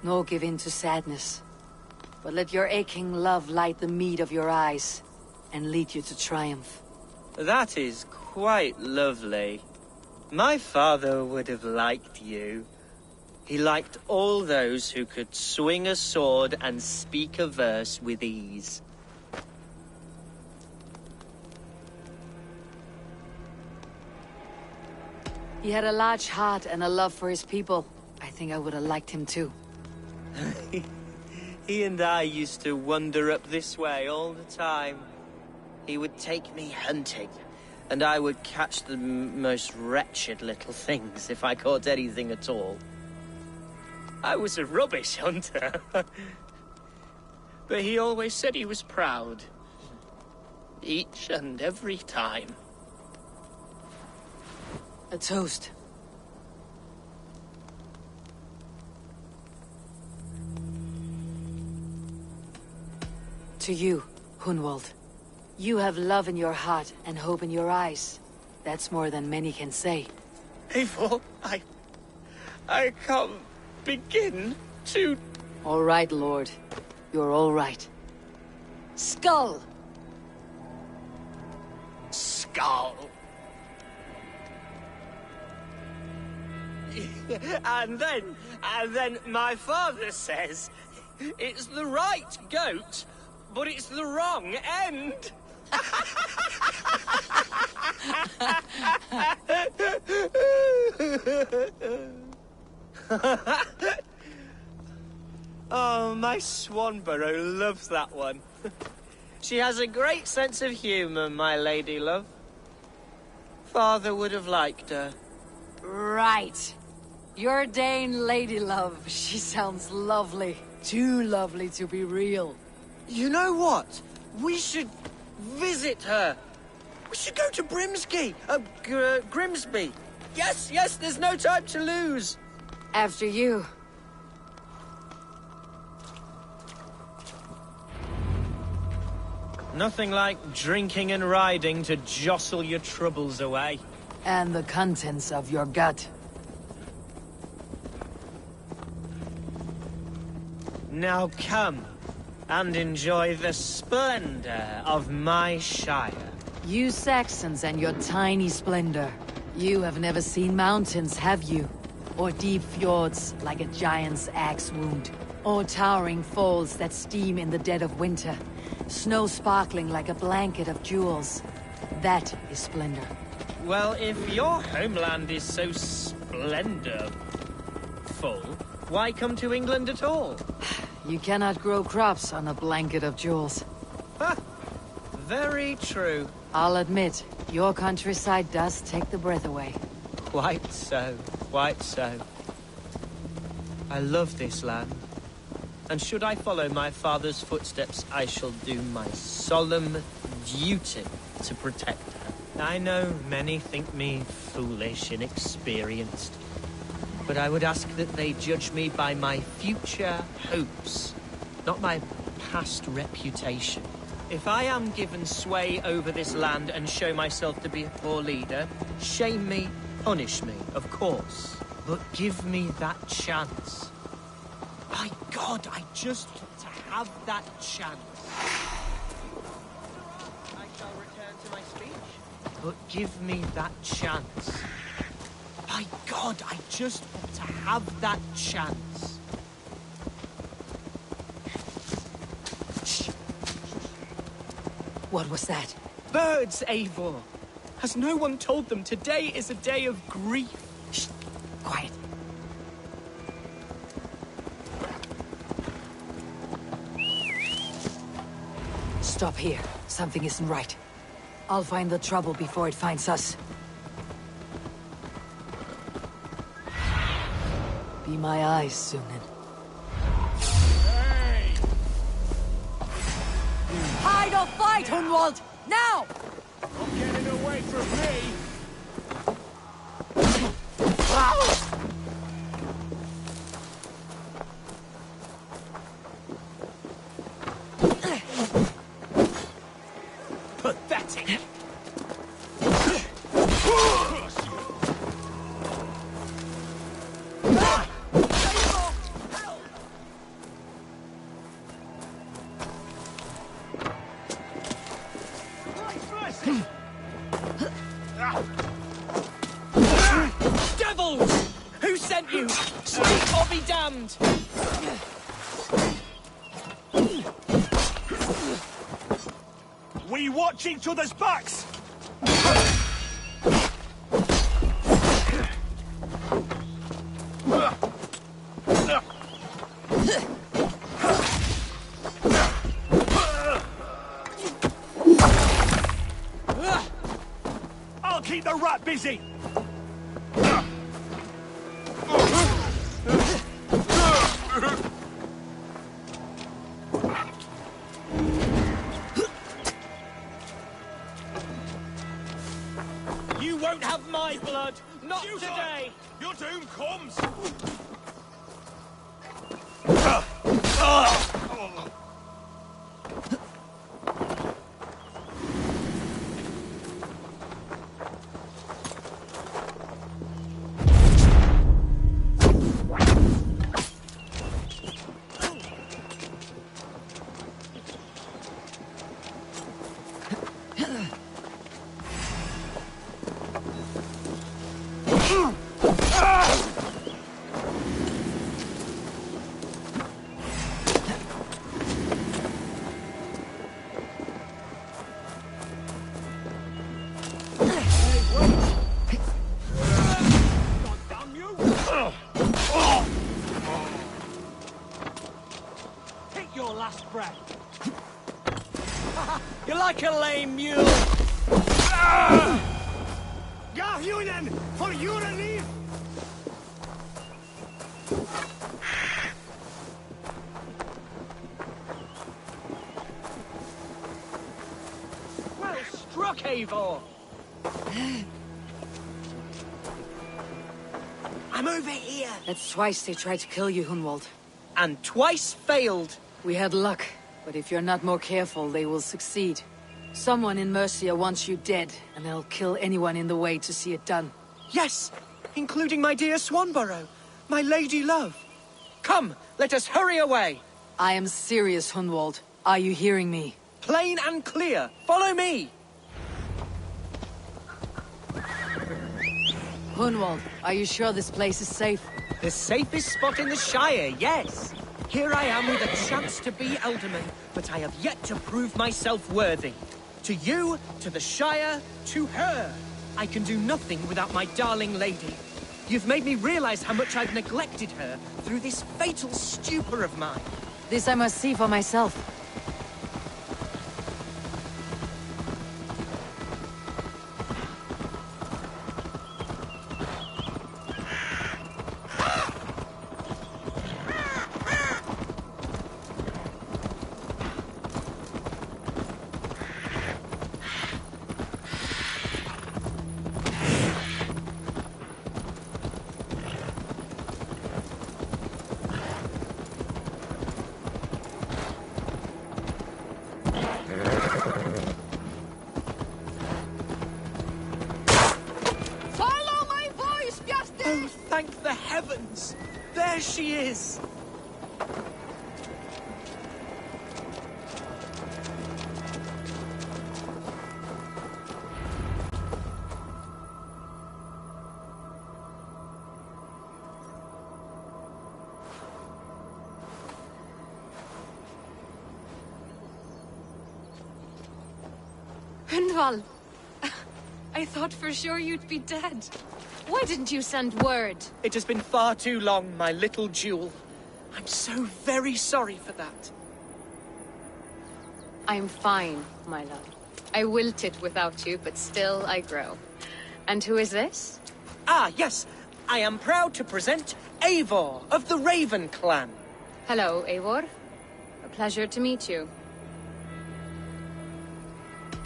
nor give in to sadness. But let your aching love light the mead of your eyes, and lead you to triumph. That is quite lovely. My father would have liked you. He liked all those who could swing a sword and speak a verse with ease. He had a large heart and a love for his people. I think I would have liked him too. He and I used to wander up this way all the time. He would take me hunting, and I would catch the most wretched little things if I caught anything at all. I was a rubbish hunter. But he always said he was proud. Each and every time. A toast. To you, Hunwald. You have love in your heart and hope in your eyes. That's more than many can say. Eivor, I can't begin to... All right, Lord. You're all right. Skull! Skull. And then my father says, it's the right goat, but it's the wrong end. Oh, my Swanborough loves that one. She has a great sense of humour, my lady love. Father would have liked her. Right. Your Dane lady love. She sounds lovely. Too lovely to be real. You know what? We should visit her. We should go to Grimsby. Yes, there's no time to lose. After you. Nothing like drinking and riding to jostle your troubles away. And the contents of your gut. Now come and enjoy the splendor of my shire. You Saxons and your tiny splendor. You have never seen mountains, have you? Or deep fjords like a giant's axe wound. Or towering falls that steam in the dead of winter. Snow sparkling like a blanket of jewels. That is splendor. Well, if your homeland is so splendorful, why come to England at all? You cannot grow crops on a blanket of jewels. Ha! Very true. I'll admit, your countryside does take the breath away. Quite so, quite so. I love this land. And should I follow my father's footsteps, I shall do my solemn duty to protect her. I know many think me foolish, inexperienced. But I would ask that they judge me by my future hopes, not my past reputation. If I am given sway over this land and show myself to be a poor leader, shame me, punish me, of course. But give me that chance. My God, I just want to have that chance. I shall return to my speech. But give me that chance. My God, I just want to have that chance. Shh. What was that? Birds, Eivor. Has no one told them today is a day of grief? Shh. Quiet. Stop here. Something isn't right. I'll find the trouble before it finds us. Be my eyes, Sunan. Hey! Hide or fight, Hunwald! Now! I'm getting away from me! Pathetic! Devils! Who sent you? Speak or be damned! We watch each other's backs! I'll keep the rat busy! You won't have my blood! Not today! Your doom comes! Take your last breath! You're like a lame mule! Garhunen, for your relief! Well struck, Eivor! I'm over here! That's twice they tried to kill you, Hunwald. And twice failed! We had luck, but if you're not more careful, they will succeed. Someone in Mercia wants you dead, and they'll kill anyone in the way to see it done. Yes, including my dear Swanborough, my lady love. Come, let us hurry away. I am serious, Hunwald. Are you hearing me? Plain and clear. Follow me. Hunwald, are you sure this place is safe? The safest spot in the Shire, yes. Here I am with a chance to be Alderman, but I have yet to prove myself worthy. To you, to the Shire, to her. I can do nothing without my darling lady. You've made me realize how much I've neglected her through this fatal stupor of mine. This I must see for myself. Thank the heavens! There she is! Hundval! I thought for sure you'd be dead. Why didn't you send word? It has been far too long, my little jewel. I'm so very sorry for that. I'm fine, my love. I wilted without you, but still I grow. And who is this? Ah, yes. I am proud to present Eivor of the Raven clan. Hello, Eivor. A pleasure to meet you.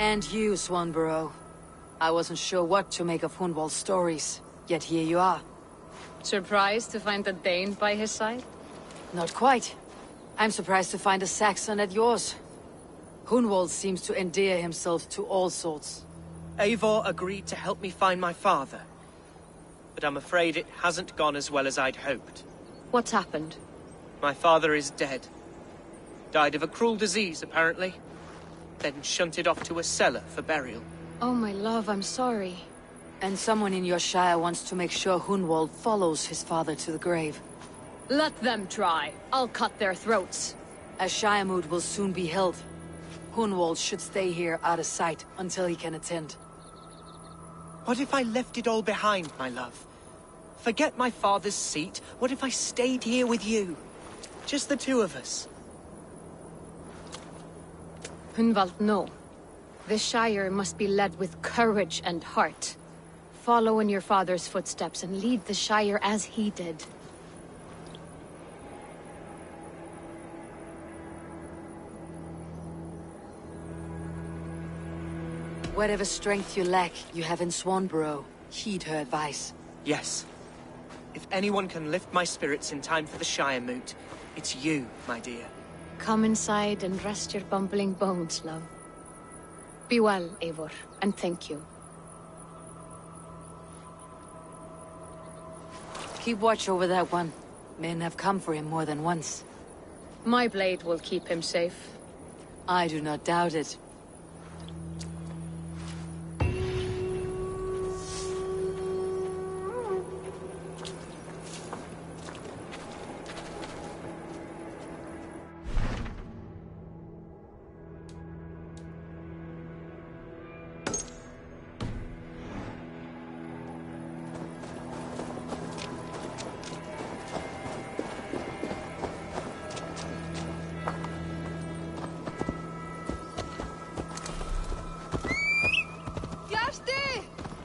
And you, Swanborough. I wasn't sure what to make of Hunwald's stories, yet here you are. Surprised to find a Dane by his side? Not quite. I'm surprised to find a Saxon at yours. Hunwald seems to endear himself to all sorts. Eivor agreed to help me find my father. But I'm afraid it hasn't gone as well as I'd hoped. What's happened? My father is dead. Died of a cruel disease, apparently. Then shunted off to a cellar for burial. Oh, my love, I'm sorry. And someone in your shire wants to make sure Hunwald follows his father to the grave. Let them try. I'll cut their throats. A shire moot will soon be held. Hunwald should stay here out of sight until he can attend. What if I left it all behind, my love? Forget my father's seat. What if I stayed here with you? Just the two of us. Hunwald, no. This Shire must be led with courage and heart. Follow in your father's footsteps and lead the Shire as he did. Whatever strength you lack, you have in Swanborough. Heed her advice. Yes. If anyone can lift my spirits in time for the Shire moot, it's you, my dear. Come inside and rest your bumbling bones, love. Be well, Eivor, and thank you. Keep watch over that one. Men have come for him more than once. My blade will keep him safe. I do not doubt it.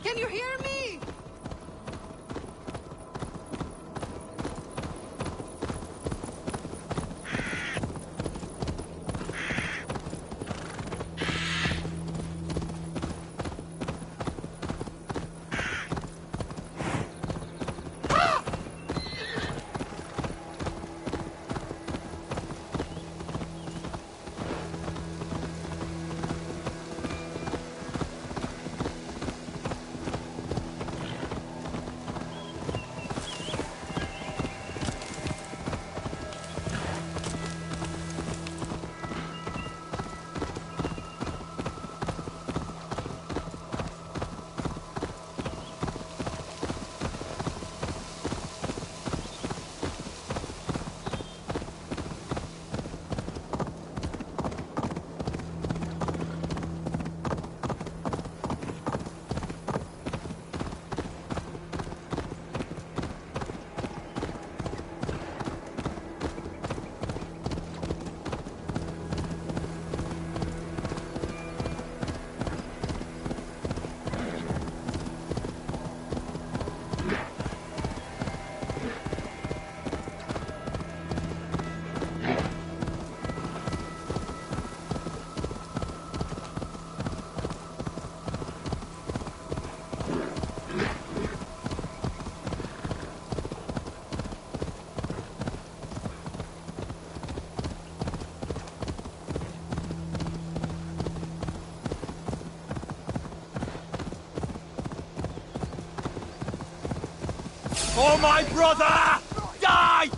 Can you hear me? For my brother! Die!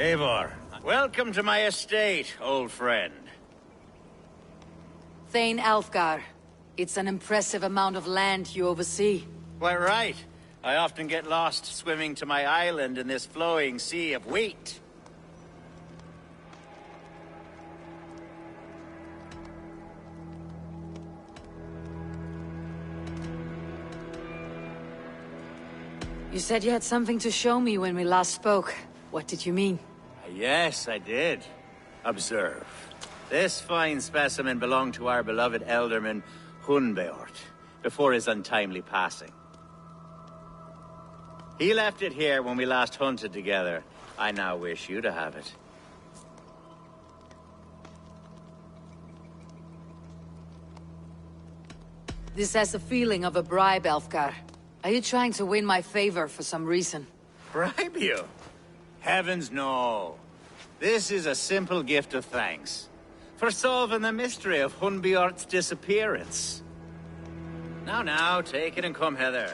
Eivor, welcome to my estate, old friend. Thane Alfgar. It's an impressive amount of land you oversee. Quite right. I often get lost swimming to my island in this flowing sea of wheat. You said you had something to show me when we last spoke. What did you mean? Yes, I did. Observe. This fine specimen belonged to our beloved elderman, Hunbeort, before his untimely passing. He left it here when we last hunted together. I now wish you to have it. This has a feeling of a bribe, Elfgar. Are you trying to win my favor for some reason? Bribe you? Heavens no. This is a simple gift of thanks for solving the mystery of Hunbeort's disappearance. Now, take it and come hither.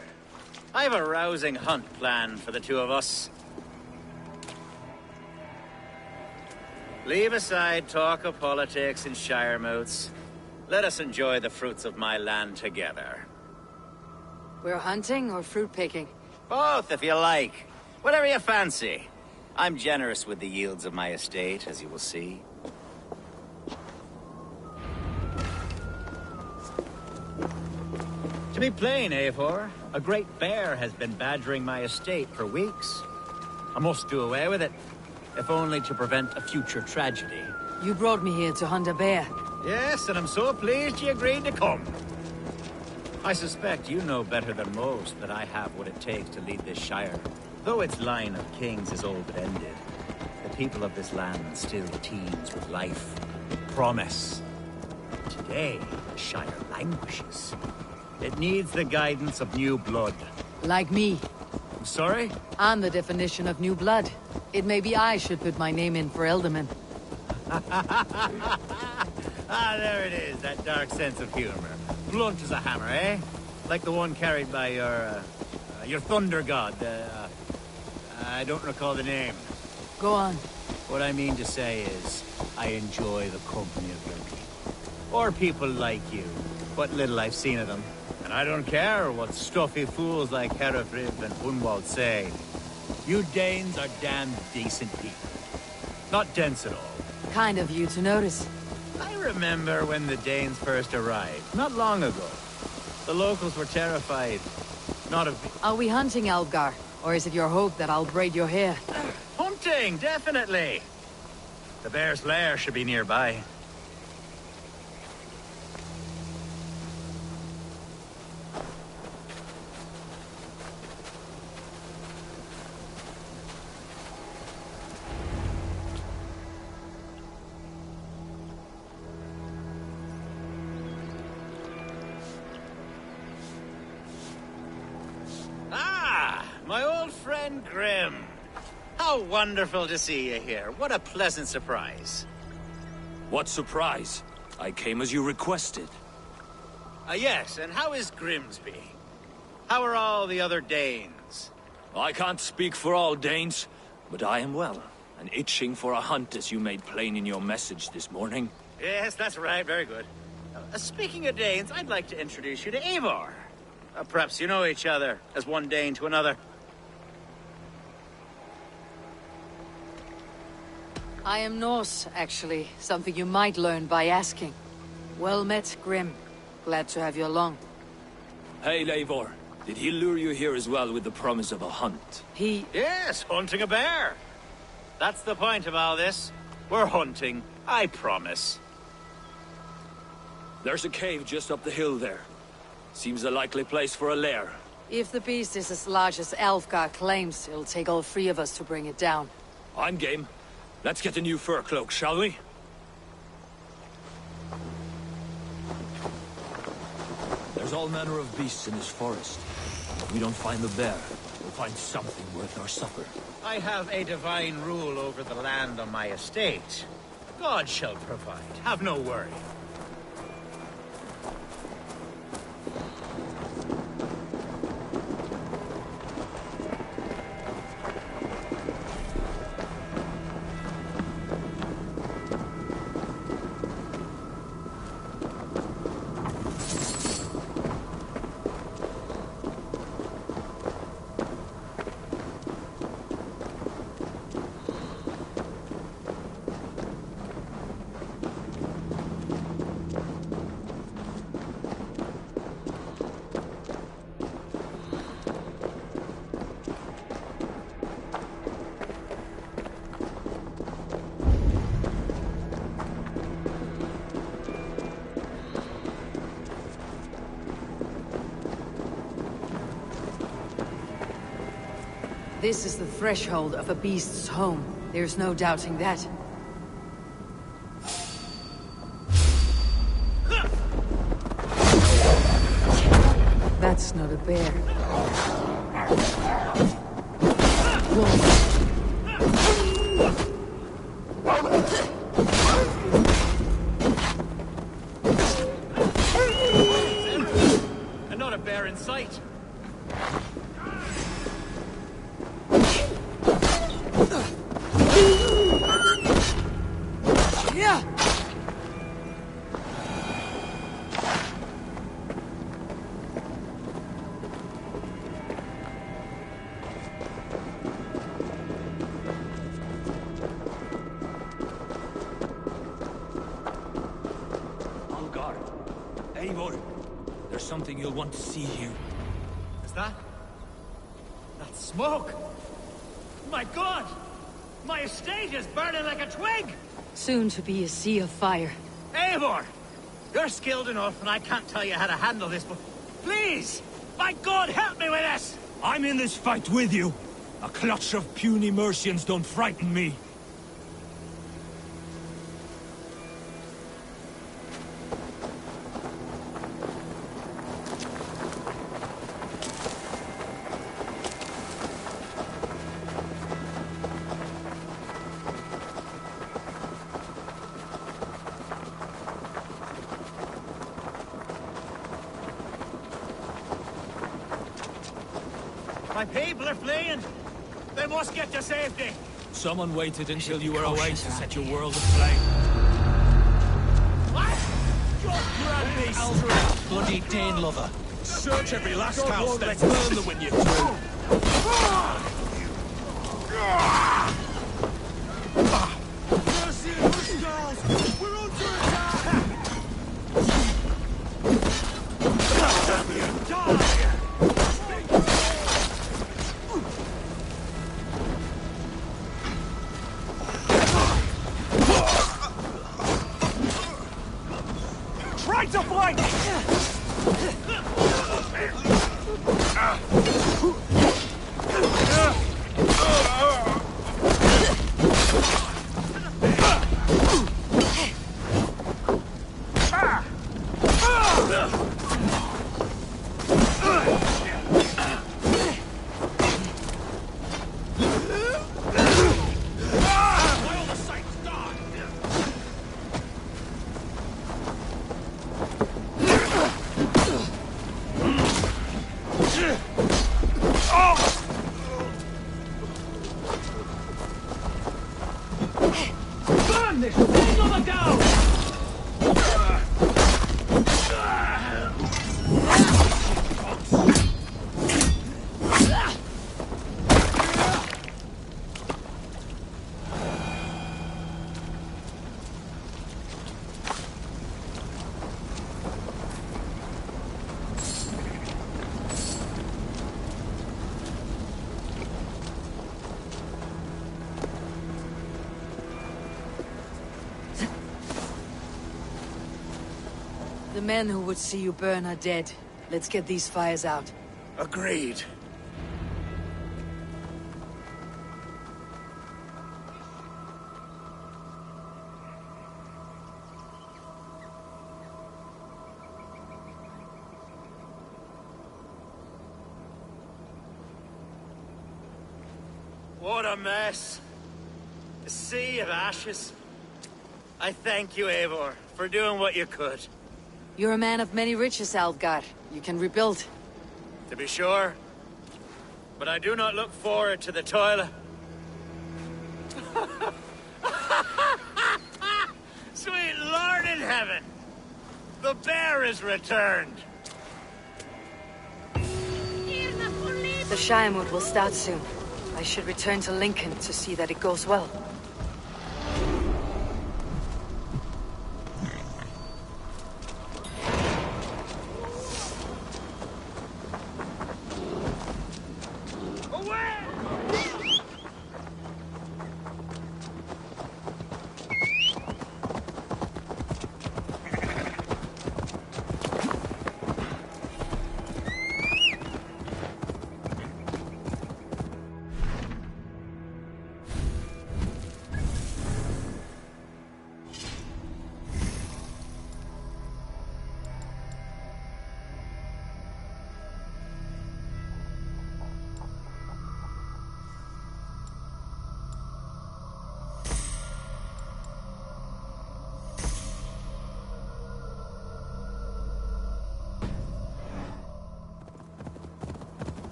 I have a rousing hunt planned for the two of us. Leave aside talk of politics and shire moots. Let us enjoy the fruits of my land together. We're hunting or fruit picking? Both, if you like. Whatever you fancy. I'm generous with the yields of my estate, as you will see. To be plain, Eivor, a great bear has been badgering my estate for weeks. I must do away with it, if only to prevent a future tragedy. You brought me here to hunt a bear. Yes, and I'm so pleased you agreed to come. I suspect you know better than most that I have what it takes to lead this shire. Though its line of kings is all but ended, the people of this land still teems with life, promise. Today, the shire languishes. It needs the guidance of new blood. Like me. I'm sorry? I'm the definition of new blood. It may be I should put my name in for Elderman. Ah, there it is, that dark sense of humor. Blunt as a hammer, eh? Like the one carried by your thunder god. I don't recall the name. Go on. What I mean to say is, I enjoy the company of your people. Or people like you. What little I've seen of them. And I don't care what stuffy fools like Herefrith and Hunwald say. You Danes are damn decent people. Not dense at all. Kind of you to notice. I remember when the Danes first arrived, not long ago. The locals were terrified. Not of me. Are we hunting, Alfgar? Or is it your hope that I'll braid your hair? Hunting, definitely! The bear's lair should be nearby. My old friend Grim. How wonderful to see you here. What a pleasant surprise. What surprise? I came as you requested. Yes, and how is Grimsby? How are all the other Danes? I can't speak for all Danes, but I am well, and itching for a hunt as you made plain in your message this morning. Yes, that's right. Very good. Speaking of Danes, I'd like to introduce you to Eivor. Perhaps you know each other, as one Dane to another. I am Norse, actually. Something you might learn by asking. Well met, Grim. Glad to have you along. Hey, Eivor. Did he lure you here as well with the promise of a hunt? Yes, hunting a bear. That's the point of all this. We're hunting, I promise. There's a cave just up the hill there. Seems a likely place for a lair. If the beast is as large as Alfgar claims, it'll take all three of us to bring it down. I'm game. Let's get a new fur cloak, shall we? There's all manner of beasts in this forest. If we don't find the bear, we'll find something worth our supper. I have a divine rule over the land on my estate. God shall provide. Have no worry. This is the threshold of a beast's home. There's no doubting that. That's not a bear. Wolf. And not a bear in sight. Yeah. Algar. Eivor. There's something you'll want to see here. Is that? That smoke? My God! My estate is burning like a twig! Soon to be a sea of fire. Eivor! You're skilled enough, and I can't tell you how to handle this, but please! My God, help me with this! I'm in this fight with you. A clutch of puny Mercians don't frighten me. My people are fleeing! They must get to safety! Someone waited until you were away to set your world aflame. What? Grab me, Alfred, bloody Dane lover. Search every last house, then burn them when you're through. Mercian hostiles! We're under attack! Try to flank! Burn this thing on the down! The men who would see you burn are dead. Let's get these fires out. Agreed. What a mess. A sea of ashes. I thank you, Eivor, for doing what you could. You're a man of many riches, Algar. You can rebuild. To be sure. But I do not look forward to the toil. Sweet Lord in heaven! The bear is returned! The Shiremood will start soon. I should return to Lincoln to see that it goes well.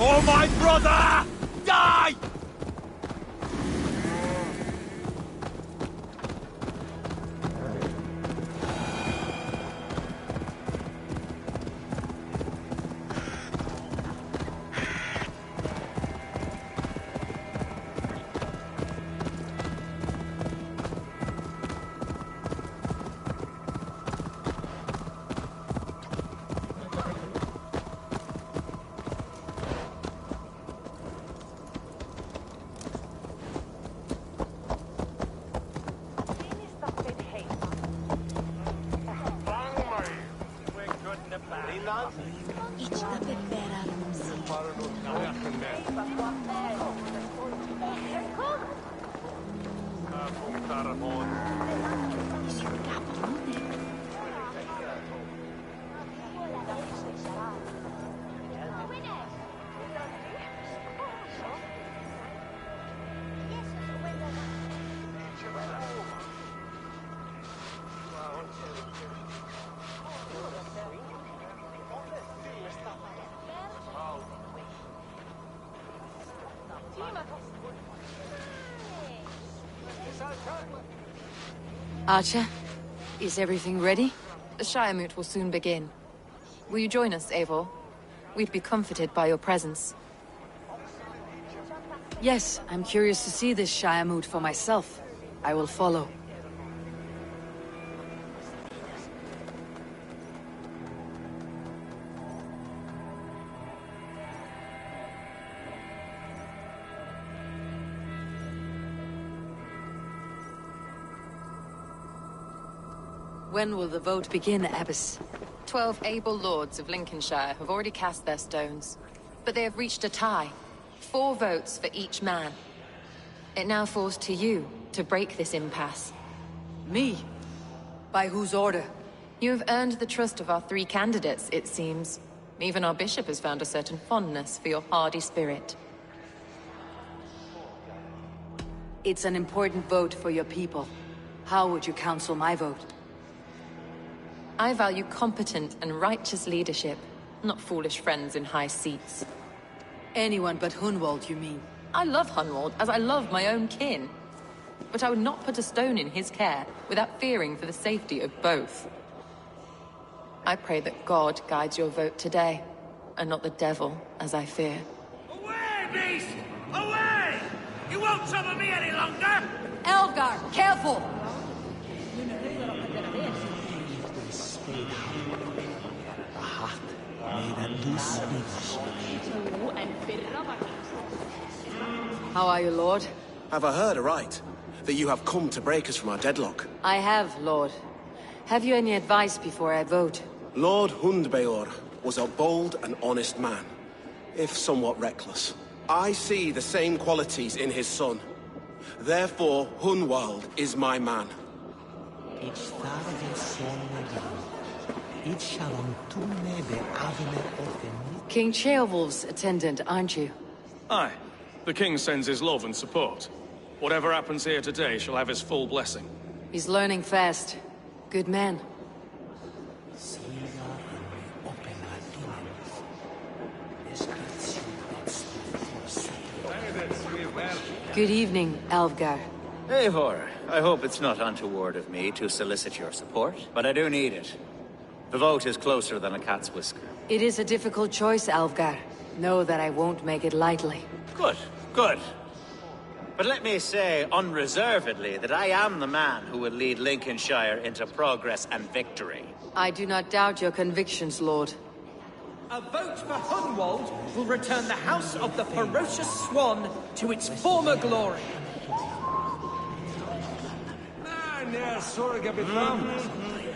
For my brother! Die! Archer, is everything ready? The Shire Moot will soon begin. Will you join us, Eivor? We'd be comforted by your presence. Yes, I'm curious to see this Shire Moot for myself. I will follow. When will the vote begin, Abbess? 12 able lords of Lincolnshire have already cast their stones, but they have reached a tie. 4 votes for each man. It now falls to you to break this impasse. Me? By whose order? You have earned the trust of our 3 candidates, it seems. Even our bishop has found a certain fondness for your hardy spirit. It's an important vote for your people. How would you counsel my vote? I value competent and righteous leadership, not foolish friends in high seats. Anyone but Hunwald, you mean? I love Hunwald, as I love my own kin. But I would not put a stone in his care without fearing for the safety of both. I pray that God guides your vote today, and not the devil, as I fear. Away, beast! Away! You won't trouble me any longer! Elgar, careful! How are you, Lord? Have I heard aright? That you have come to break us from our deadlock? I have, Lord. Have you any advice before I vote? Lord Hundbeor was a bold and honest man, if somewhat reckless. I see the same qualities in his son. Therefore, Hunwald is my man. King Ceolwulf's attendant, aren't you? Aye. The king sends his love and support. Whatever happens here today shall have his full blessing. He's learning fast. Good man. Good evening, Alfgar. Eivor, I hope it's not untoward of me to solicit your support, but I do need it. The vote is closer than a cat's whisker. It is a difficult choice, Alfgar. Know that I won't make it lightly. Good, good. But let me say unreservedly that I am the man who will lead Lincolnshire into progress and victory. I do not doubt your convictions, Lord. A vote for Hunwald will return the House of the Ferocious Swan to its former glory.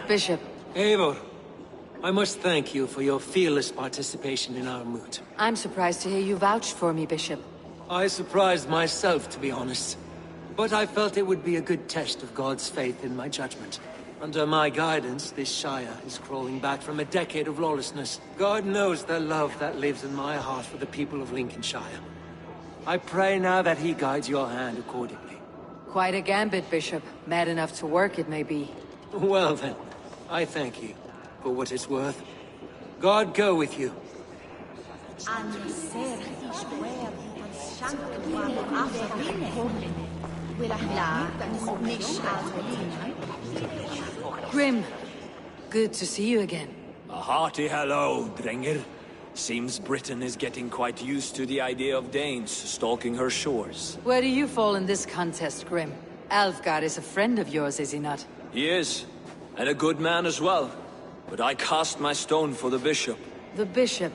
Bishop. Eivor, I must thank you for your fearless participation in our moot. I'm surprised to hear you vouched for me, Bishop. I surprised myself, to be honest. But I felt it would be a good test of God's faith in my judgment. Under my guidance, this Shire is crawling back from a decade of lawlessness. God knows the love that lives in my heart for the people of Lincolnshire. I pray now that he guides your hand accordingly. Quite a gambit, Bishop. Mad enough to work, it may be. Well then, I thank you for what it's worth. God go with you. Grim, good to see you again. A hearty hello, Drenger. Seems Britain is getting quite used to the idea of Danes stalking her shores. Where do you fall in this contest, Grim? Alfgar is a friend of yours, is he not? He is, and a good man as well. But I cast my stone for the bishop. The bishop?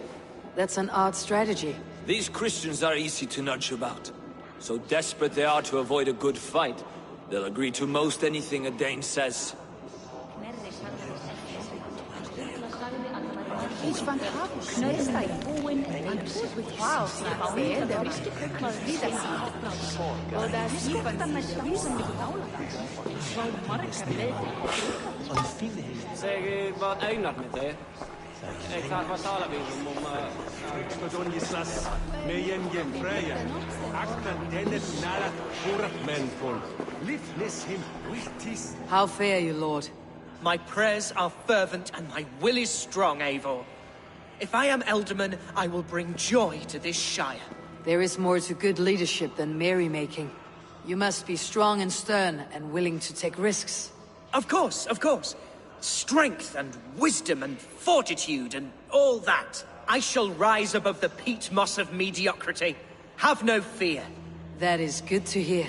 That's an odd strategy. These Christians are easy to nudge about. So desperate they are to avoid a good fight, they'll agree to most anything a Dane says. Zeg wat eindigt met hè? Ik ga Valhalla weer om Stodonjislas, mejen freya. Akta denet nala men von. Liftness him wichtis. How fare you, Lord? My prayers are fervent and my will is strong, Eivor. If I am Elderman, I will bring joy to this Shire. There is more to good leadership than merrymaking. You must be strong and stern and willing to take risks. Of course, of course. Strength and wisdom and fortitude and all that. I shall rise above the peat moss of mediocrity. Have no fear. That is good to hear.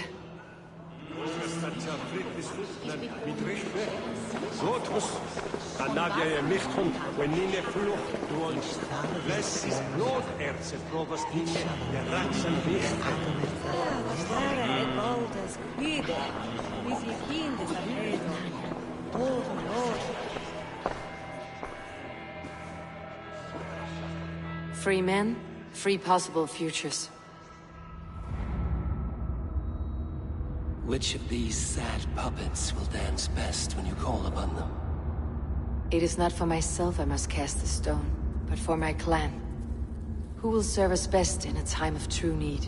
Free men, free possible futures. Which of these sad puppets will dance best when you call upon them? It is not for myself I must cast the stone, but for my clan. Who will serve us best in a time of true need?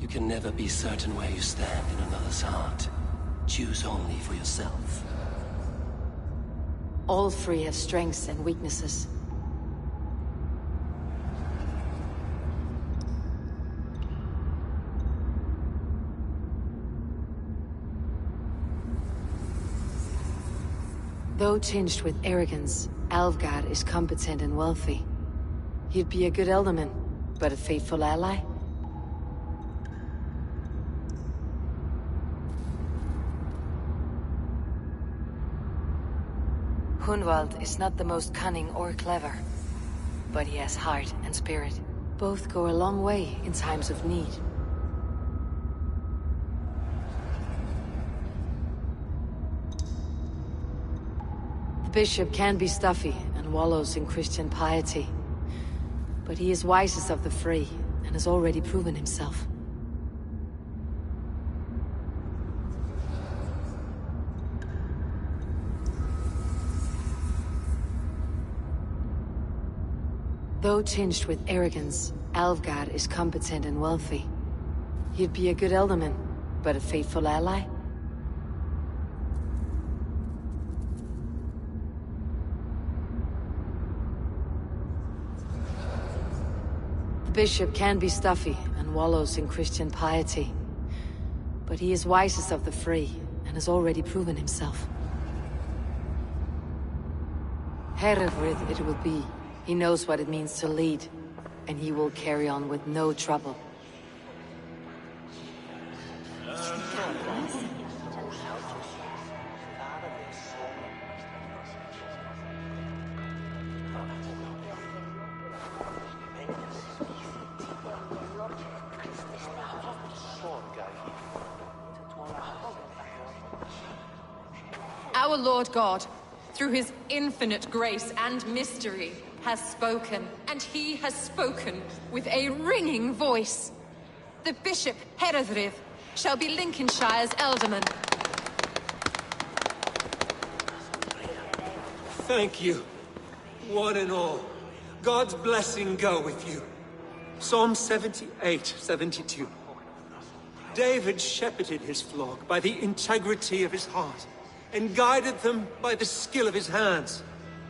You can never be certain where you stand in another's heart. Choose only for yourself. All three have strengths and weaknesses. Though tinged with arrogance, Alfgar is competent and wealthy. He'd be a good Elderman, but a faithful ally? Hunwald is not the most cunning or clever, but he has heart and spirit. Both go a long way in times of need. The bishop can be stuffy and wallows in Christian piety, but he is wisest of the three and has already proven himself. Though tinged with arrogance, Alfgar is competent and wealthy. He'd be a good Elderman, but a faithful ally? The bishop can be stuffy and wallows in Christian piety, but he is wisest of the three and has already proven himself. Herewith it will be. He knows what it means to lead, and he will carry on with no trouble. Our Lord God, through his infinite grace and mystery, has spoken, and he has spoken with a ringing voice. The Bishop Herewith shall be Lincolnshire's Elderman. Thank you, one and all. God's blessing go with you. Psalm 78, 72. David shepherded his flock by the integrity of his heart, and guided them by the skill of his hands.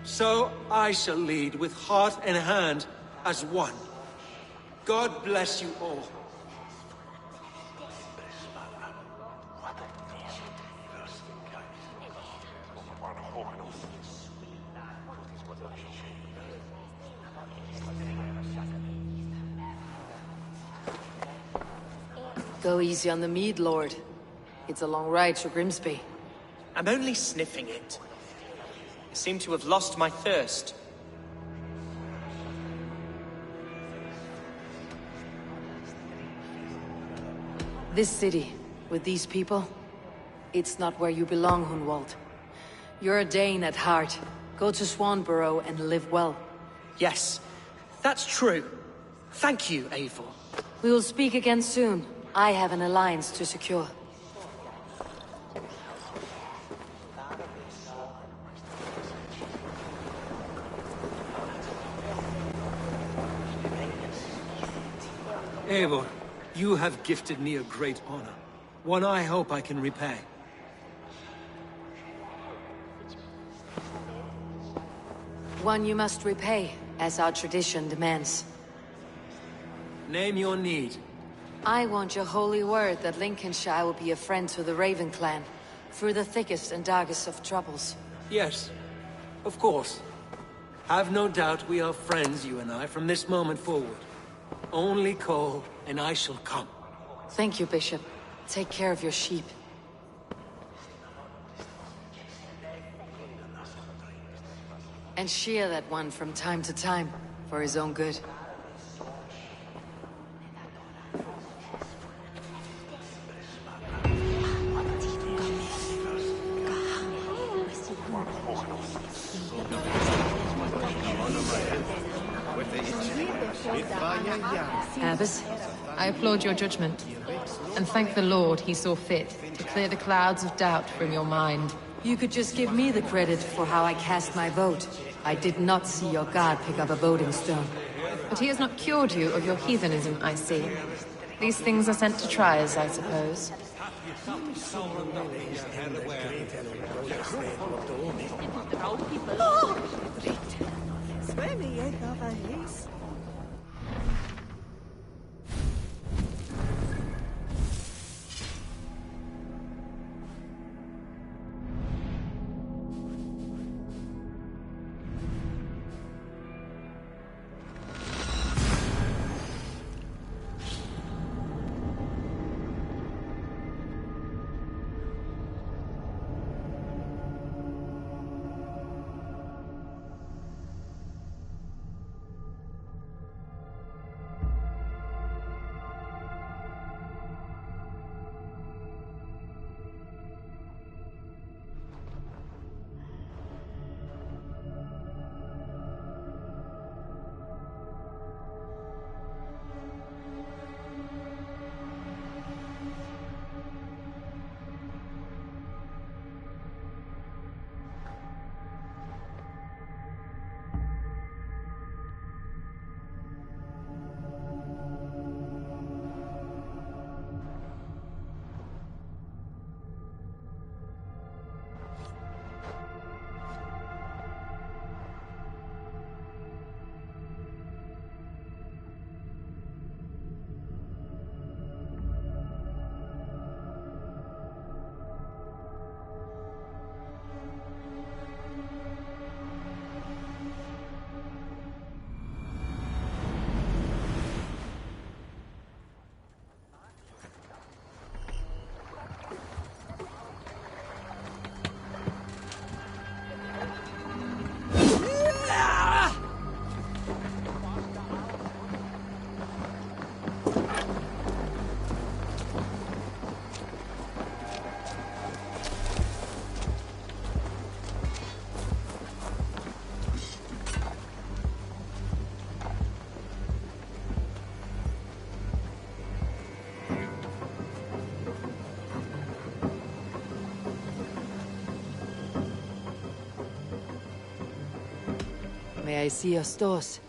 So I shall lead with heart and hand as one. God bless you all. Go easy on the mead, Lord. It's a long ride to Grimsby. I'm only sniffing it. I seem to have lost my thirst. This city, with these people, it's not where you belong, Hunwald. You're a Dane at heart. Go to Swanborough and live well. Yes, that's true. Thank you, Eivor. We will speak again soon. I have an alliance to secure. Eivor, you have gifted me a great honor. One I hope I can repay. One you must repay, as our tradition demands. Name your need. I want your holy word that Lincolnshire will be a friend to the Raven clan, through the thickest and darkest of troubles. Yes, of course. Have no doubt we are friends, you and I, from this moment forward. Only call, and I shall come. Thank you, Bishop. Take care of your sheep. And shear that one from time to time, for his own good. Abbess, I applaud your judgment, and thank the Lord he saw fit to clear the clouds of doubt from your mind. You could just give me the credit for how I cast my vote. I did not see your god pick up a voting stone. But he has not cured you of your heathenism, I see. These things are sent to try us, I suppose. May I see your stores?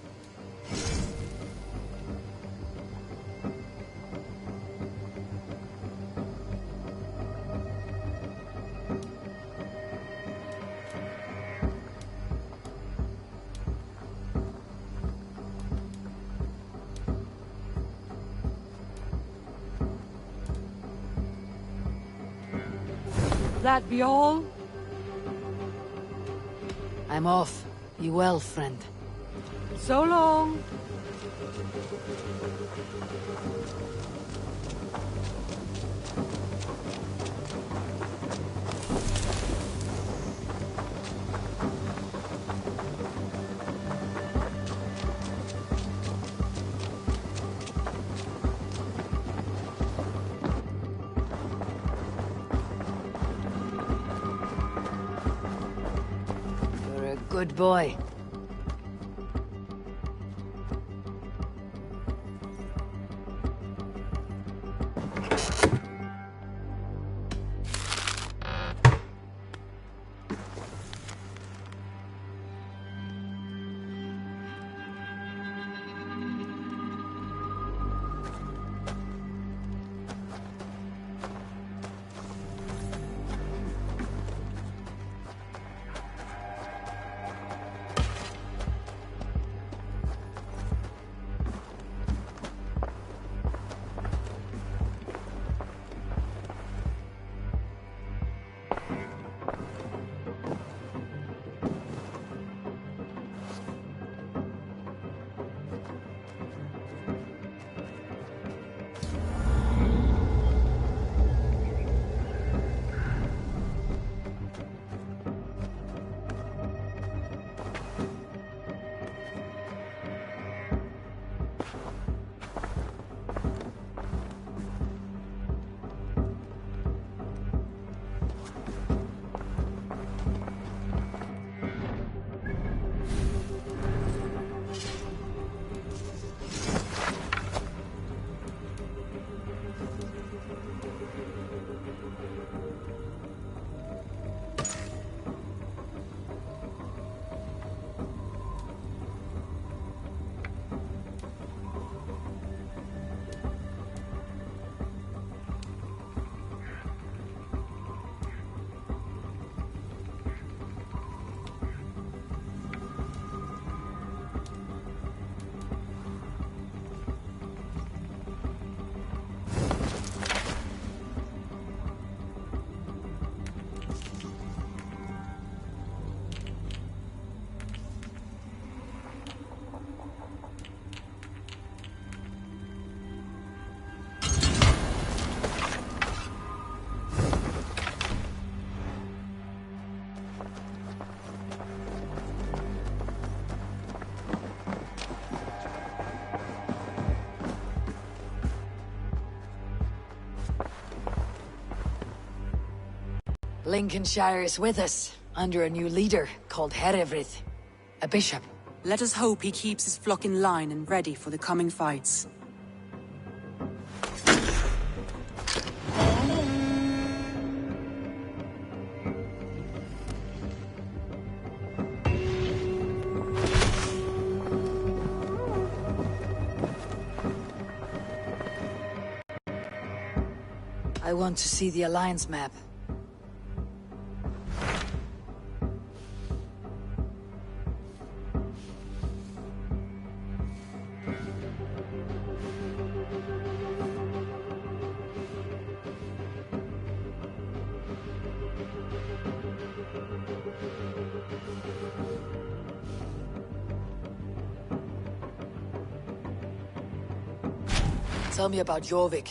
That be all? I'm off. Be well, friend. So long. Good boy. Lincolnshire is with us, under a new leader called Herefrith, a bishop. Let us hope he keeps his flock in line and ready for the coming fights. I want to see the Alliance map. Tell me about Jorvik.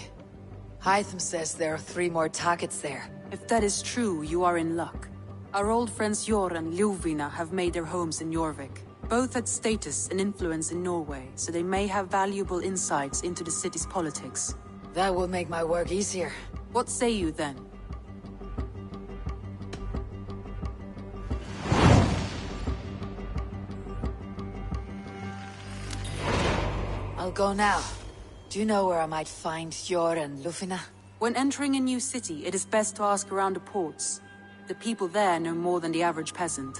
Hytham says there are 3 more targets there. If that is true, you are in luck. Our old friends Jor and Ljuvina have made their homes in Jorvik. Both had status and influence in Norway, so they may have valuable insights into the city's politics. That will make my work easier. What say you then? I'll go now. Do you know where I might find Jor and Ljuvina? When entering a new city, it is best to ask around the ports. The people there know more than the average peasant.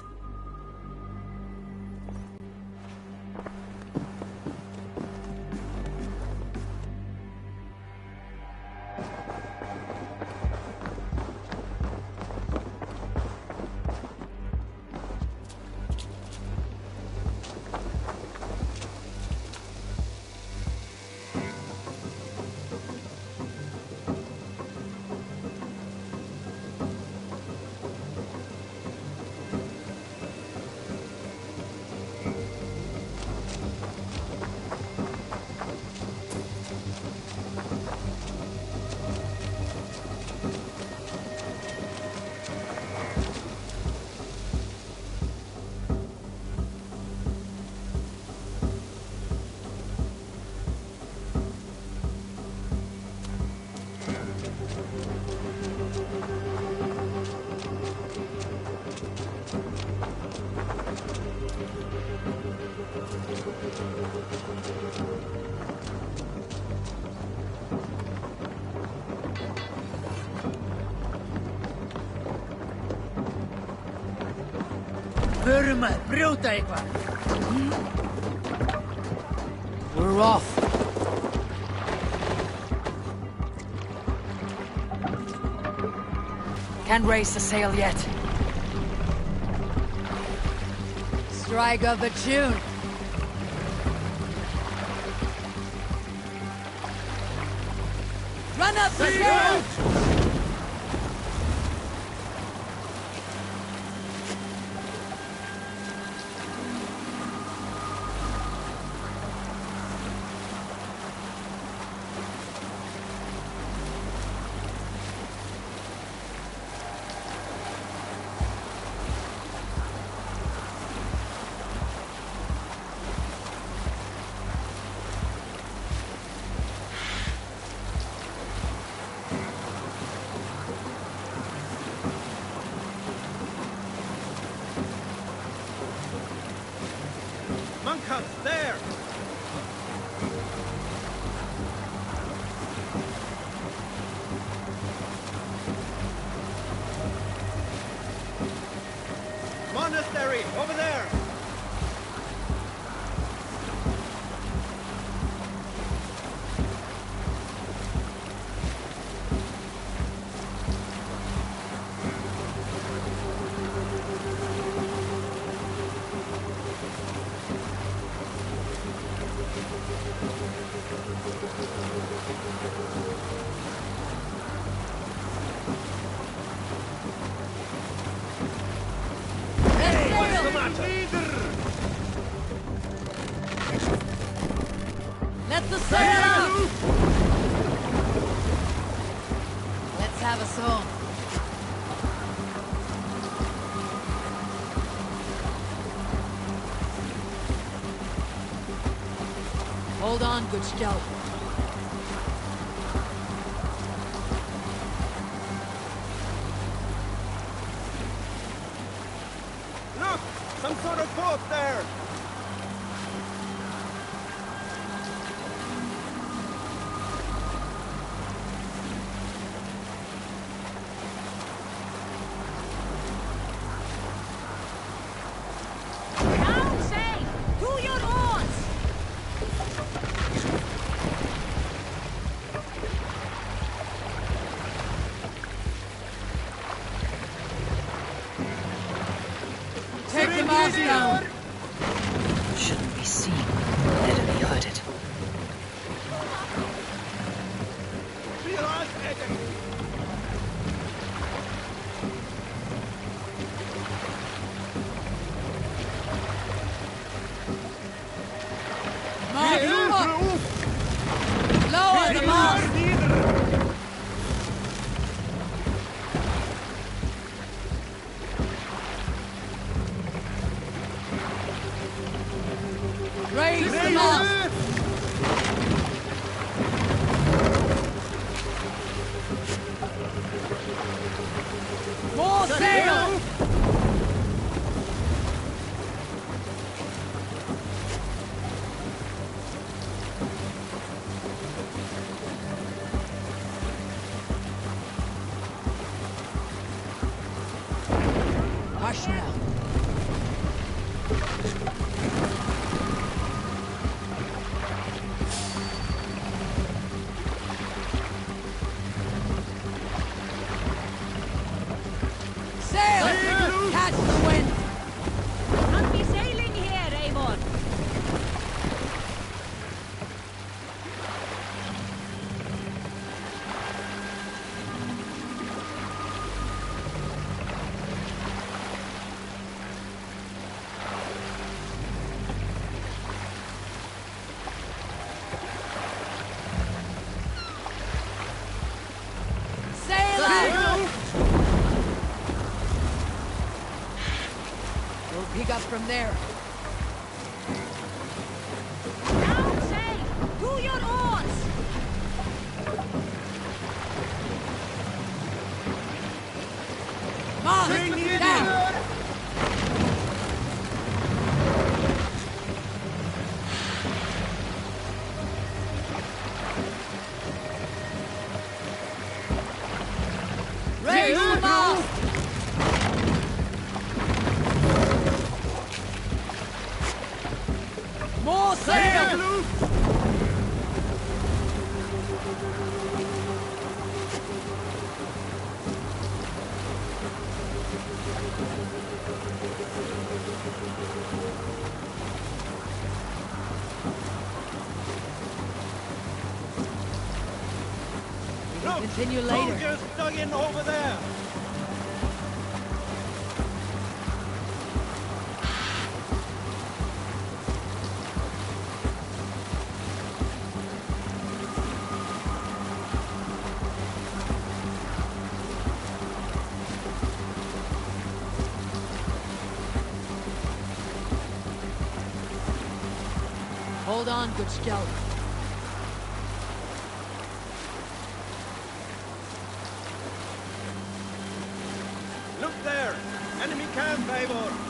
We're off. Can't raise the sail yet. Strike of the tune. Run up the sail! There! Monastery, over there! Let the sail out! Let's have a song. Hold on, good scout. Look! Some sort of boat there! Take the mast down! Shouldn't be seen. Enemy hooded. Lower the mast! Raise the mast! More sail! Hush now. Sail! Catch the wind! Can't be sailing here, Avon. Sail out! We'll pick up from there. Down sail! To your oars! Mast down! Raise the mast! continue later. Soldiers dug in over there! Hold on, good scout. Look there! Enemy camp, Eivor!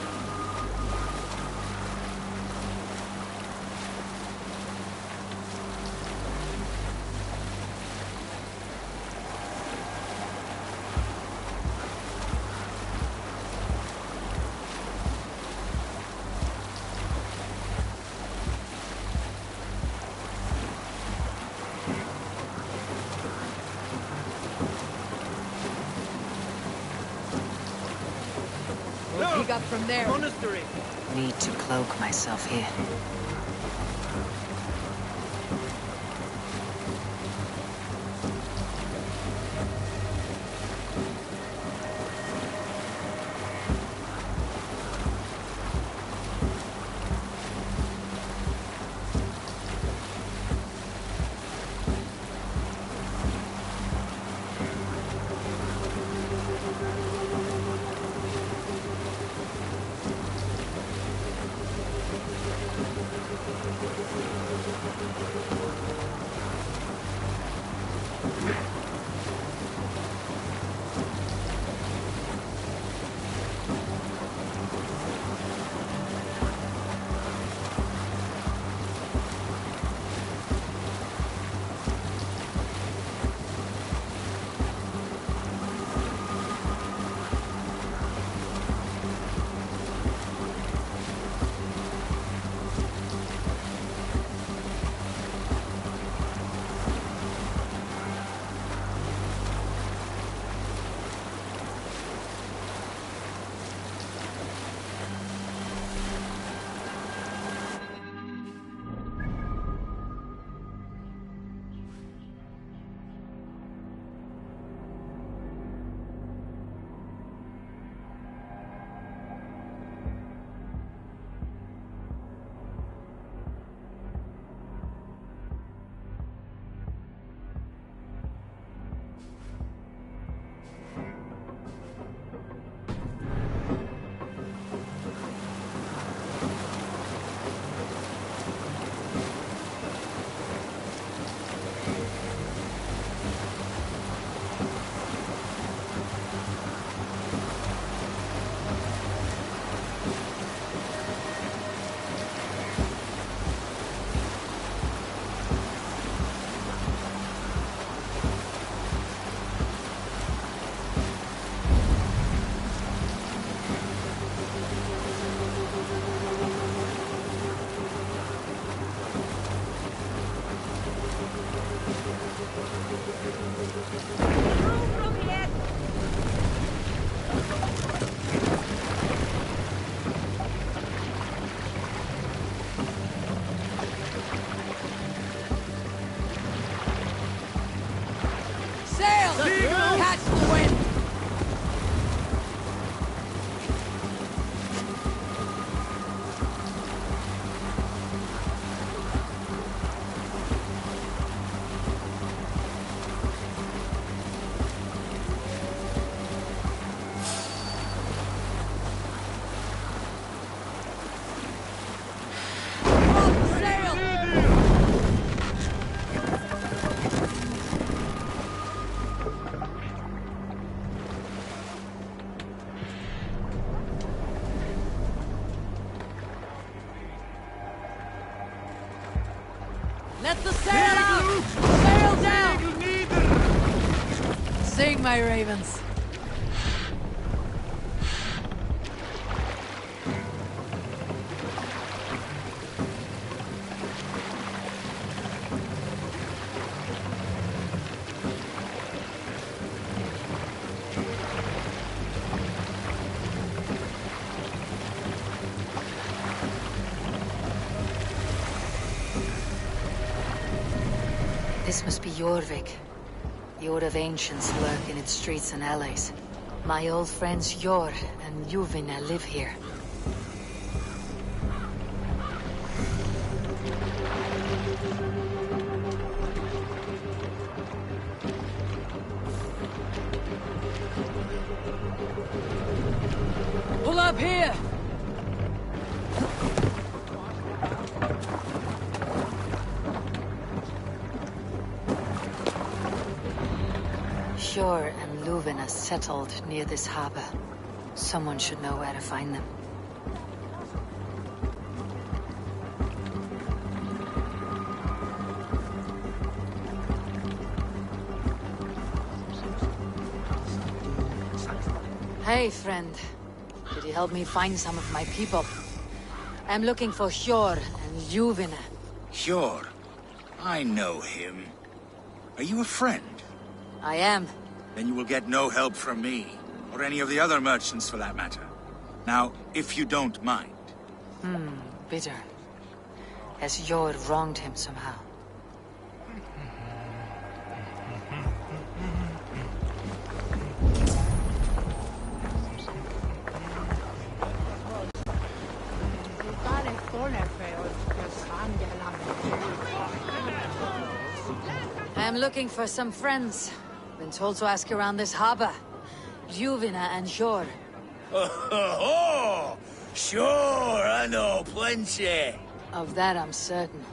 He got from there. Monastery! Need to cloak myself here. Catch the wind! Let the sail out! Sail down! Sing, my ravens. This must be Jorvik. The Order of Ancients lurk in its streets and alleys. My old friends Yor and Yuvina live here. Pull up here! Yor and Luvina settled near this harbor. Someone should know where to find them. Hey, friend. Could you help me find some of my people? I'm looking for Yor and Yuvina. Yor? I know him. Are you a friend? I am. Then you will get no help from me, or any of the other merchants for that matter. Now, if you don't mind. Bitter. Has Yor wronged him somehow? I'm looking for some friends. Been told to ask around this harbor. Yuvina and Yor. Oh, sure, I know plenty. Of that I'm certain.